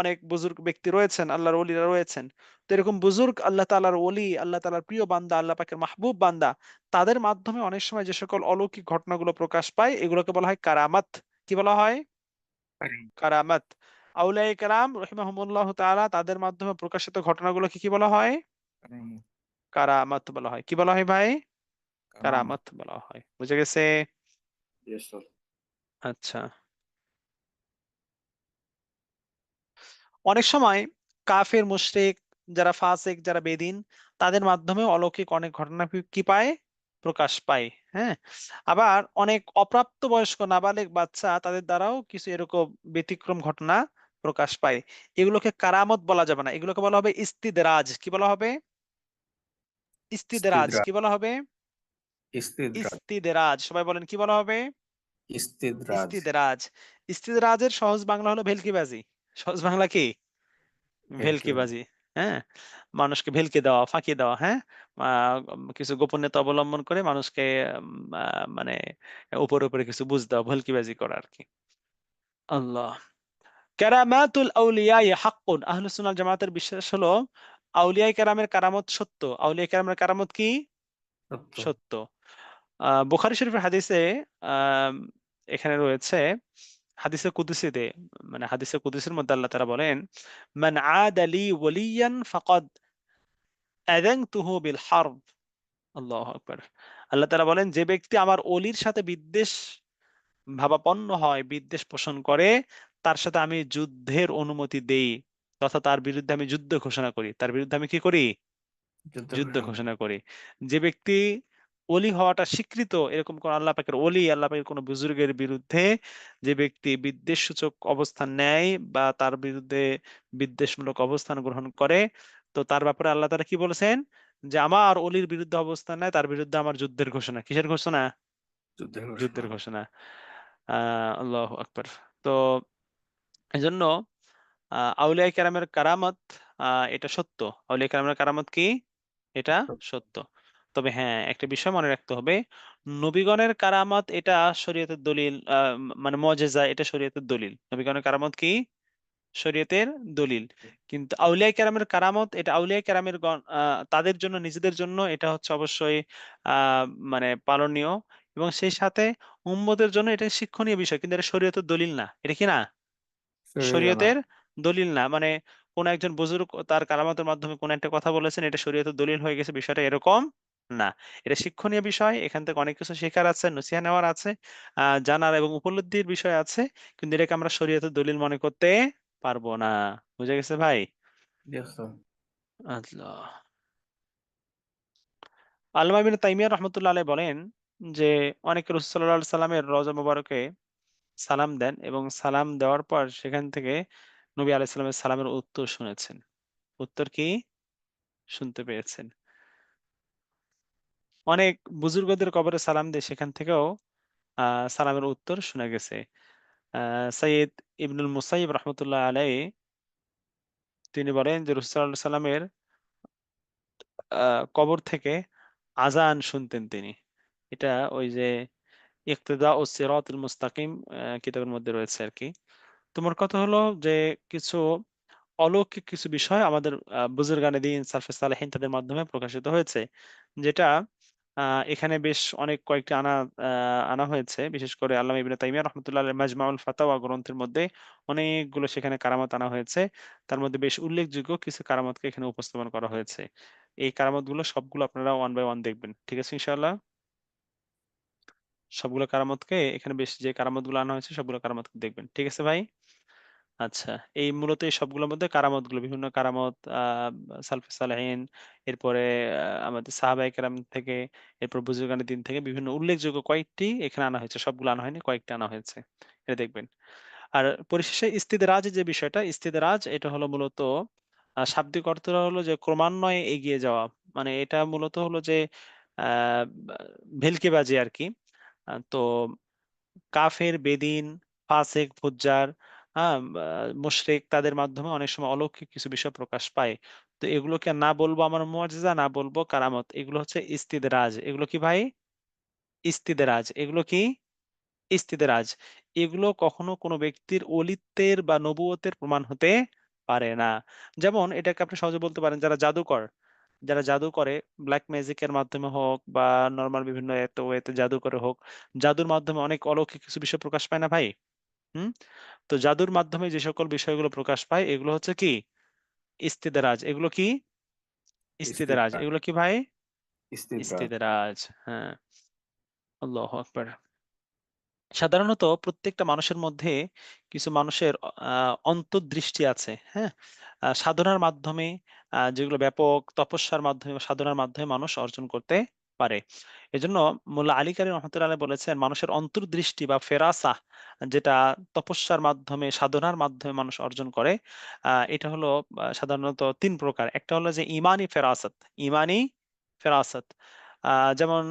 অনেক বুজুর্গ ব্যক্তি রয়েছেন, আল্লাহর ওলিরা রয়েছেন। তো এরকম বুজুর্গ, আল্লাহ তাআলার ওলি, আল্লাহ তাআলার প্রিয় বান্দা, আল্লাহ পাকের মাহবুব বান্দা, তাদের মাধ্যমে অনেক সময় যে সকল অলৌকিক ঘটনাগুলো প্রকাশ পায় এগুলোকে বলা হয় কারামাত। কি বলা হয়? কারামাত। আউলিয়ায়ে কেরাম রাহিমাহুমুল্লাহ তাআলা, তাদের মাধ্যমে প্রকাশিত ঘটনাগুলোকে কি বলা হয়? কারামত। কারামাত বলা হয়। কি বলা হয় ভাই? কারামত। কারামাত বলা হয়। বুঝে গেছে? Yes, sir. আচ্ছা, অনেক সময় কাফের, মুশরিক, যারা ফাসিক, যারা বেদিন, তাদের মাধ্যমে অলৌকিক অনেক ঘটনা কি পায়? প্রকাশ পায়। হ্যাঁ, আবার অনেক অপ্রাপ্ত বয়স্ক নাবালেগ বাচ্চা, তাদের দ্বারাও কিছু এরকম ব্যতিক্রম ঘটনা প্রকাশ পায়। এগুলোকে কারামত বলা যাবে না, এগুলোকে বলা হবে ইস্তিদরাজ। কি বলা হবে? ইস্তিদরাজ। ইস্তিদ্রাজ। কি বলা হবে? ইস্তিদ্রাজ। ইস্তিদরাজ। সবাই বলেন, কি বলা হবে? ইস্তিদ্রাজ। ইস্তিদরাজ। ইস্তিদরাজের সহজ বাংলা হলো ভেলকিবাজি। সহজ বাংলা কি? ভেলকি বাজি। ভেলকিবাজি। হ্যাঁ? মানুষকে ভেলকি দেওয়া, ফাঁকি দেওয়া, হ্যাঁ? আ কিছু গোপনীয়তা অবলম্বন করে মানুষকে উম আ মানে উপরে কিছু বুঝ দেওয়া, ভেলকিবাজি করা আরকি। আল্লাহ। কেরামাতুল আউলিয়াই হাক্কুন। আহলুস সুন্নাহ ওয়াল জামাতের বিশ্বাস হলো আউলিয়ায়ে কেরামের কারামত সত্য। আউলিয়ায়ে কেরামের কারামত কি? সত্য। সত্য। বুখারী শরীফের হাদিসে আম এখানে রয়েছে হাদিসে কুদসিতে মানে হাদিসে কুদসির মধ্যে আল্লাহ তাআলা বলেন, "মান আদা লি ওয়ালিয়ান ফাকাদ আযানতুহু বিল হারব।" আল্লাহু আকবার। আল্লাহ তাআলা বলেন, যে ব্যক্তি আমার ওলির সাথে বিদ্বেষ ভাবাপন্ন হয়, বিদ্বেষ পোষণ করে, তার সাথে আমি যুদ্ধের অনুমতি দেই তথা তার বিরুদ্ধে আমি যুদ্ধ ঘোষণা করি। তার বিরুদ্ধে আমি কি করি? যুদ্ধ যুদ্ধ ঘোষণা করি। ঘোষণা করি। যে ব্যক্তি ওলি হওয়াটা স্বীকৃত এরকম কোন আল্লাহ পাকের ওলি, আল্লাহ পাকের কোন বুজুর্গের বিরুদ্ধে যে ব্যক্তি বিদ্বেষসূচক অবস্থান নেয় বা তার বিরুদ্ধে বিদ্বেষমূলক অবস্থান গ্রহণ করে, তো তার ব্যাপারে আল্লাহ তাআলা কি বলেছেন? যে আমার ওলির বিরুদ্ধে অবস্থান নেয়, তার বিরুদ্ধে আমার যুদ্ধের ঘোষণা। কিসের ঘোষণা? যুদ্ধের ঘোষণা। যুদ্ধের ঘোষণা। আ আল্লাহু আকবার। তো এজন্য আউলিয়া কেরামের কারামত আ এটা সত্য। আউলিয়া কেরামের কারামত কি? এটা সত্য। তবে হ্যাঁ, একটা বিষয় মনে রাখতে হবে। নবীগণের কারামত এটা শরীয়তের দলিল মানে মুজিজা এটা শরীয়তের দলিল। নবীগণের কারামত কি? শরীয়তের দলিল। কিন্তু আউলিয়া কেরামের কারামত এটা আউলিয়া কেরামের তাদের জন্য নিজেদের জন্য এটা হচ্ছে অবশ্যই আ মানে পালনীয় এবং সেই সাথে উম্মতের জন্য এটা শিক্ষণীয় বিষয়। কিন্তু এটা শরীয়তের দলিল না। এটা কি না? শরীয়ও না। শরীয়তের দলিল না। মানে কোন একজন বুজুর্গ তার কারামাতের মাধ্যমে কোন একটা কথা বলেছেন, এটা শরীয়তের দলিল হয়ে গেছে, বিষয়টা এরকম না। এটা শিক্ষণীয় বিষয়। এখান থেকে অনেক কিছু শেখার আছে, নসিহা নেওয়ার আছে, জানার এবং উপলব্ধির বিষয় আছে। কিন্তু এটাকে আমরা শরীয়তের দলিল মনে করতে পারব না। বুঝা গেছে ভাই? জি ওস্তাদ। আল্লাহ। আল্লামা ইবনে তাইমিয়া রাহমাতুল্লাহ আলাইহি বলেন যে অনেকে রাসূল সাল্লাল্লাহু আলাইহি সাল্লামের রওজা মুবারকে সালাম দেন এবং সালাম দেওয়ার পর সেখান থেকে নবী আলাইহিস সালামের সালামের উত্তর শুনেছেন। উত্তর কি? শুনতে পেয়েছেন। অনেক বুজুর্গদের কবরে সালাম দিয়ে সেখান থেকেও আ সালামের উত্তর শোনা গেছে। আ সাইয়্যিদ ইবনুল মুসাইয়্যিব রাহমাতুল্লাহ আলাইহি তিনি বলেন যে রাসূল সাল্লাল্লাহু আলাইহি সাল্লামের আ কবর থেকে আযান শুনতেন তিনি। এটা ওই যে ইক্তিদাউস সিরাতুল মুস্তাকিম কিতাবের মধ্যে রয়েছে আরকি। তো মোট কথা হলো যে কিছু অলৌকিক কিছু বিষয় আমাদের বুজুর্গানে দিন সালফে সালেহিন তাদের মাধ্যমে প্রকাশিত হয়েছে। যেটা আ এখানে বেশ অনেক কয়েকটি আ আনা হয়েছে। বিশেষ করে আল্লামা ইবনে তাইমিয়া রাহমাতুল্লাহ আলাইহির মাজমাউল ফাতাওয়া গ্রন্থের মধ্যে অনেকগুলো সেখানে কারামাত আনা হয়েছে। তার মধ্যে বেশ উল্লেখযোগ্য কিছু কারামাতকে এখানে উপস্থাপন করা হয়েছে। এই কারামাতগুলো সবগুলো আপনারা ওয়ান বাই ওয়ান দেখবেন। ঠিক আছে ইনশাআল্লাহ? সবগুলো কারামতকে এখানে বেশ যে কারামতগুলো আনা হয়েছে সবগুলো কারামত দেখবেন। ঠিক আছে ভাই? আচ্ছা। এই মূলত এই সবগুলোর মধ্যে কারামতগুলো বিভিন্ন কারামত সালফে সালেহিন এরপরে আমাদের সাহাবায়ে কেরাম থেকে এরপর বুজুর্গানের দিন থেকে বিভিন্ন উল্লেখযোগ্য কয়েকটি এখানে আনা হয়েছে। সবগুলো আনা হয়নি, কয়েকটা আনা হয়েছে। এটা দেখবেন। আর পরিশেষে ইস্তিদরাজ যে বিষয়টা, ইস্তিদরাজ এটা হলো মূলত শাব্দিক অর্থটা হলো যে ক্রমান্বয়ে এগিয়ে যাওয়া। মানে এটা মূলত হলো যে আ বা ভেলকিবাজি আরকি। তো কাফের, বেদিন, ফাসেক, ফুজ্জার, মুশরিক তাদের মাধ্যমে অনেক সময় অলৌকিক কিছু বিষয় প্রকাশ পায়। তো এগুলোকে না বলবো আমার মুআজিজা, না বলবো কারামত। এগুলো হচ্ছে ইস্তিদরাজ। এগুলো কি ভাই? ইস্তিদরাজ। এগুলো কি? ইস্তিদরাজ। এগুলো কখনো কোনো ব্যক্তির অলিত্বের বা নবুয়তের প্রমাণ হতে পারে না। যেমন এটাকে আপনি সহজে বলতে পারেন যারা জাদুকর, যারা জাদু করে ব্লাক ম্যাজিক এর মাধ্যমে হোক বা নরমাল বিভিন্ন ওয়েতে জাদু করে হোক, জাদুর মাধ্যমে অনেক অলৌকিক কিছু বিষয় প্রকাশ পায় না ভাই? হুম? তো জাদুর মাধ্যমে যে সকল বিষয়গুলো প্রকাশ পায় এগুলো হচ্ছে কি? ইস্তিদরাজ। এগুলো কি? ইস্তিদরাজ। ইস্তিদরাজ। এগুলো কি ভাই? ইস্তিদরাজ। ইস্তিদরাজ। হ্যাঁ। আল্লাহু আকবার। সাধারণত প্রত্যেকটা মানুষের মধ্যে কিছু মানুষের আ অন্তর্দৃষ্টি আছে। হ্যাঁ? সাধনার মাধ্যমে যেগুলো ব্যাপক তপস্যার মাধ্যমে বা সাধনার মাধ্যমে মানুষ অর্জন করতে পারে। এজন্য মোল্লা আলী কারী রহমাতুল্লাহ আলাইহি বলেছেন মানুষের অন্তর্দৃষ্টি বা ফেরাসা যেটা তপস্যার মাধ্যমে সাধনার মাধ্যমে মানুষ অর্জন করে এটা হলো সাধারণত ৩ প্রকার। একটা হলো যে ইমানি ফেরাসত, ইমানি ফেরাসত। আ যেমন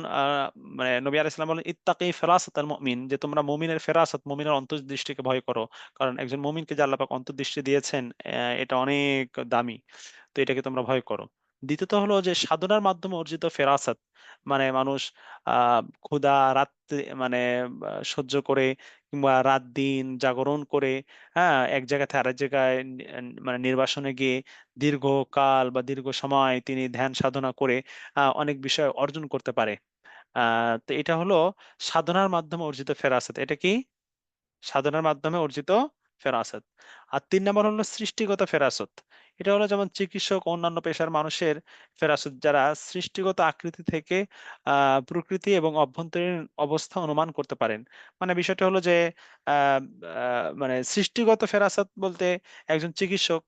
মানে নবী আলাইহিস সালাম বলেন, "ইত্তাকি ফিরাসাতাল মুমিন" যে তোমরা মুমিনের ফেরাসত, মুমিনের অন্তর্দৃষ্টিকে ভয় করো। কারণ একজন মুমিনকে যে আল্লাহ পাক অন্তর্দৃষ্টি দিয়েছেন এটা অনেক দামি। তো এটাকে তোমরা ভয় করো। দ্বিতীয়ত হলো যে সাধনার মাধ্যমে অর্জিত ফেরাসাত, মানে মানুষ ক্ষুধা রাত্রি মানে সহ্য করে কিংবা রাত দিন জাগরণ করে, হ্যাঁ, এক জায়গা থেকে আরেক জায়গায় মানে নির্বাসনে গিয়ে দীর্ঘকাল বা দীর্ঘ সময় তিনি ধ্যান সাধনা করে অনেক বিষয় অর্জন করতে পারে। তো এটা হলো সাধনার মাধ্যমে অর্জিত ফেরাসত। এটা কি? সাধনার মাধ্যমে অর্জিত ফেরাসত। আর 3 নম্বর হলো সৃষ্টিগত ফেরাসত। এটা হলো যেমন চিকিৎসক ও অন্যান্য পেশার মানুষের ফেরাসত, যারা সৃষ্টিগত আকৃতি থেকে প্রকৃতি এবং অভ্যন্তরীণ অবস্থা অনুমান করতে পারেন। মানে বিষয়টা হলো যে আহ, মানে সৃষ্টিগত ফেরাসত বলতে একজন চিকিৎসক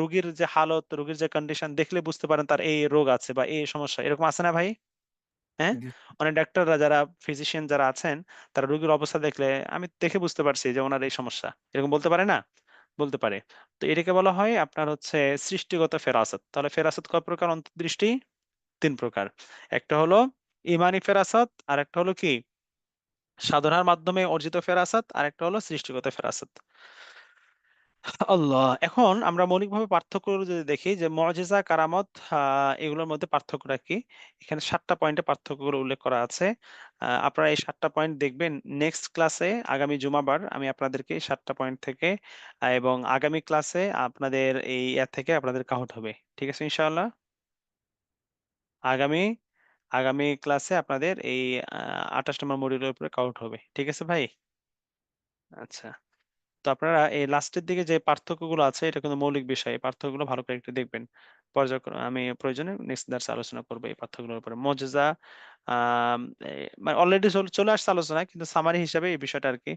রোগীর যে হালত, রোগীর যে কন্ডিশন দেখলে বুঝতে পারেন তার এই রোগ আছে বা এই সমস্যা, এরকম আছে না ভাই? হ্যাঁ, জি অনেক ডাক্তাররা যারা ফিজিশিয়ান যারা আছেন, তারা রোগীর অবস্থা দেখলে আমি দেখে বুঝতে পারছি যে ওনার এই সমস্যা, এরকম বলতে পারে না? বলতে পারে। তো এটাকে বলা হয় আপনার হচ্ছে সৃষ্টিগত ফেরাসত। তাহলে ফেরাসত কয় প্রকার অন্তর্দৃষ্টি? 3 প্রকার। একটা হলো ইমানি ফেরাসত, আর একটা হলো কি সাধনার মাধ্যমে অর্জিত ফেরাসত, আর একটা হলো সৃষ্টিগত ফেরাসত। আল্লাহ, এখন আমরা মৌলিকভাবে পার্থক্য যদি দেখি যে মুজিজা, কারামত, এগুলোর মধ্যে পার্থক্যটা কি। এখানে 7টা পয়েন্টে পার্থক্যগুলো উল্লেখ করা আছে। আপনারা এই 7টা পয়েন্ট দেখবেন নেক্সট ক্লাসে, আগামী জুমাবার আমি আপনাদেরকে এই 7টা পয়েন্ট থেকে এবং আগামী ক্লাসে আপনাদের এই থেকে আপনাদের কাউট হবে। ঠিক আছে ইনশাআল্লাহ। আগামী আগামী ক্লাসে আপনাদের এই 28 নম্বর মডিউলের উপরে কাউট হবে। ঠিক আছে ভাই? আচ্ছা, তো আপনারা এই লাস্টের দিকে যে পার্থক্যগুলো আছে এটা কিন্তু মৌলিক বিষয়, এই পার্থক্যগুলো ভালো করে একটু দেখবেন। পর্যায়ক্রমে আমি প্রয়োজনে নেক্সট দার্সে আলোচনা করবো এই পার্থক্যগুলোর উপরে। মুজিজা মানে অলরেডি চলে আসছে আলোচনা, কিন্তু সামারি হিসাবে এই বিষয়টা আর কি।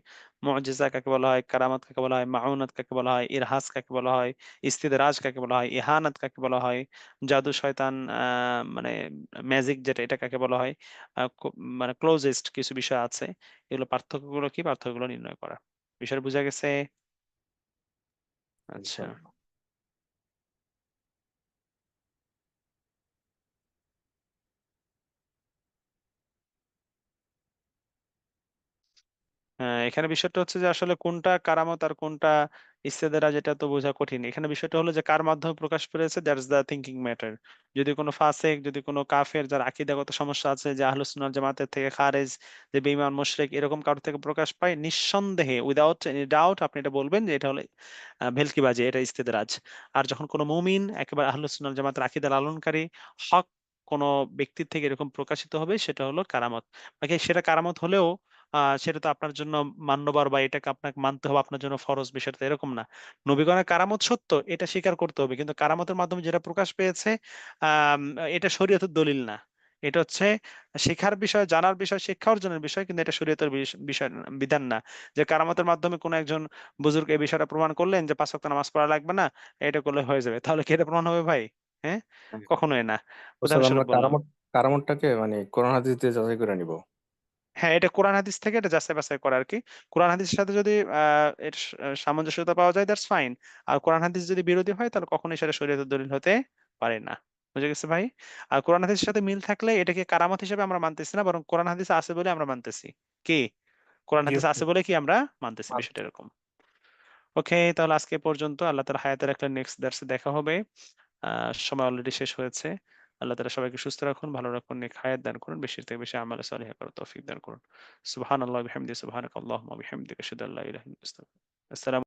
মুজিজা কাকে বলা হয়, কারামাত কাকে বলা হয়, মাউনাত কাকে বলা হয়, ইরহাস কাকে বলা হয়, ইস্তিদরাজ কাকে বলা হয়, ইহানাত কাকে বলা হয়, জাদু শয়তান মানে ম্যাজিক যেটা, এটা কাকে বলা হয়, মানে ক্লোজেস্ট কিছু বিষয় আছে। এগুলো পার্থক্যগুলো কি, পার্থক্যগুলো নির্ণয় করা। বিষয় বোঝা গেছে? আচ্ছা, ইনশাআল্লাহ। হ্যাঁ, এখানে বিষয়টা হচ্ছে যে আসলে কোনটা কারামত আর কোনটা ইস্তেদারা, যেটা তো বোঝা কঠিন। এখানে বিষয়টা হলো যে কার মাধ্যমে প্রকাশ পেয়েছে, দ্যাটস দ্য থিঙ্কিং ম্যাটার। যদি কোনো ফাসেক, যদি কোনো কাফের যার আকীদাগত সমস্যা আছে, যে আহলুস সুন্নাহ ওয়াল জামাতের থেকে খারেজ, যে বেঈমান মুশরিক, এরকম কারোর থেকে প্রকাশ পায়, নিঃসন্দেহে উইদাউট এনি ডাউট আপনি এটা বলবেন যে এটা হলো ভেলকিবাজি, এটা ইস্তেদরাজ। আর যখন কোনো মুমিন একেবারে আহলুস সুন্নাহ ওয়াল জামাতের আকীদা লালনকারী হক কোনো ব্যক্তির থেকে এরকম প্রকাশিত হবে, সেটা হলো কারামত। বাকি সেটা কারামত হলেও সেটা তো আপনার জন্য মান্যবর বা এটাকে আপনাকে মানতে হবে, আপনার জন্য ফরজ, বিষয়টা তো এরকম না। নবীগণের কারামত সত্য, এটা স্বীকার করতে হবে, কিন্তু কারামতের মাধ্যমে যেটা প্রকাশ পেয়েছে আহ এটা শরীয়তের দলিল না। এটা হচ্ছে শেখার বিষয়, জানার বিষয়, শিক্ষা অর্জনের বিষয়, কিন্তু এটা শরীয়তের বিষয় বিধান না। যে কারামতের মাধ্যমে কোনো একজন বুজুর্গ এই বিষয়টা প্রমাণ করলেন যে 5 ওয়াক্ত নামাজ পড়া লাগবে না, এটা করলে হয়ে যাবে, তাহলে কি এটা প্রমাণ হবে ভাই? হ্যাঁ, হ্যাঁ। কখনোই না। ওস্তাদ, আমরা উদাহরণস্বরূপ বললাম। কারামতটাকে মানে কোরআন হাদিস দিয়ে যাচাই করে নিব। হ্যাঁ, এটা কোরআন হাদিস থেকে এটা যাচাই বাছাই করা আর কি। কোরআন হাদিসের সাথে যদি এর সামঞ্জস্যতা পাওয়া যায়, দ্যাটস ফাইন। আর কোরআন হাদিস যদি বিরোধী হয়, তাহলে কখনোই সেটা শরীয়তের দলিল হতে পারে না। বুঝে গেছে ভাই? আর কোরআন হাদিসের সাথে মিল থাকলে এটাকে কারামত হিসেবে আমরা মানতেছি না, বরং কোরআন হাদিস আছে বলে আমরা মানতেছি। কি? কোরআন জি হাদিস আছে ওস্তাদ। বলে কি আমরা মানতেছি, বিষয়টা আচ্ছা। এরকম। ওকে, তাহলে আজকে পর্যন্ত। আল্লাহ তাআলা হায়াতে রাখলে নেক্সট দার্সে দেখা হবে। সময় অলরেডি শেষ হয়েছে। আল্লাহ তাআলা সবাইকে সুস্থ রাখুন, ভালো রাখুন, নেক হায়াত দান করুন, বেশি থেকে বেশি আমালে সালিহা করার তৌফিক দান করুন। সুবহানাল্লাহি ওয়া বিহামদিহি, সুবহানাকাল্লাহুম্মা ওয়া বিহামদিকা, আশহাদু আল্লা ইলাহা ইল্লা আনতা, আস্তাগফিরুকা। আসসালামু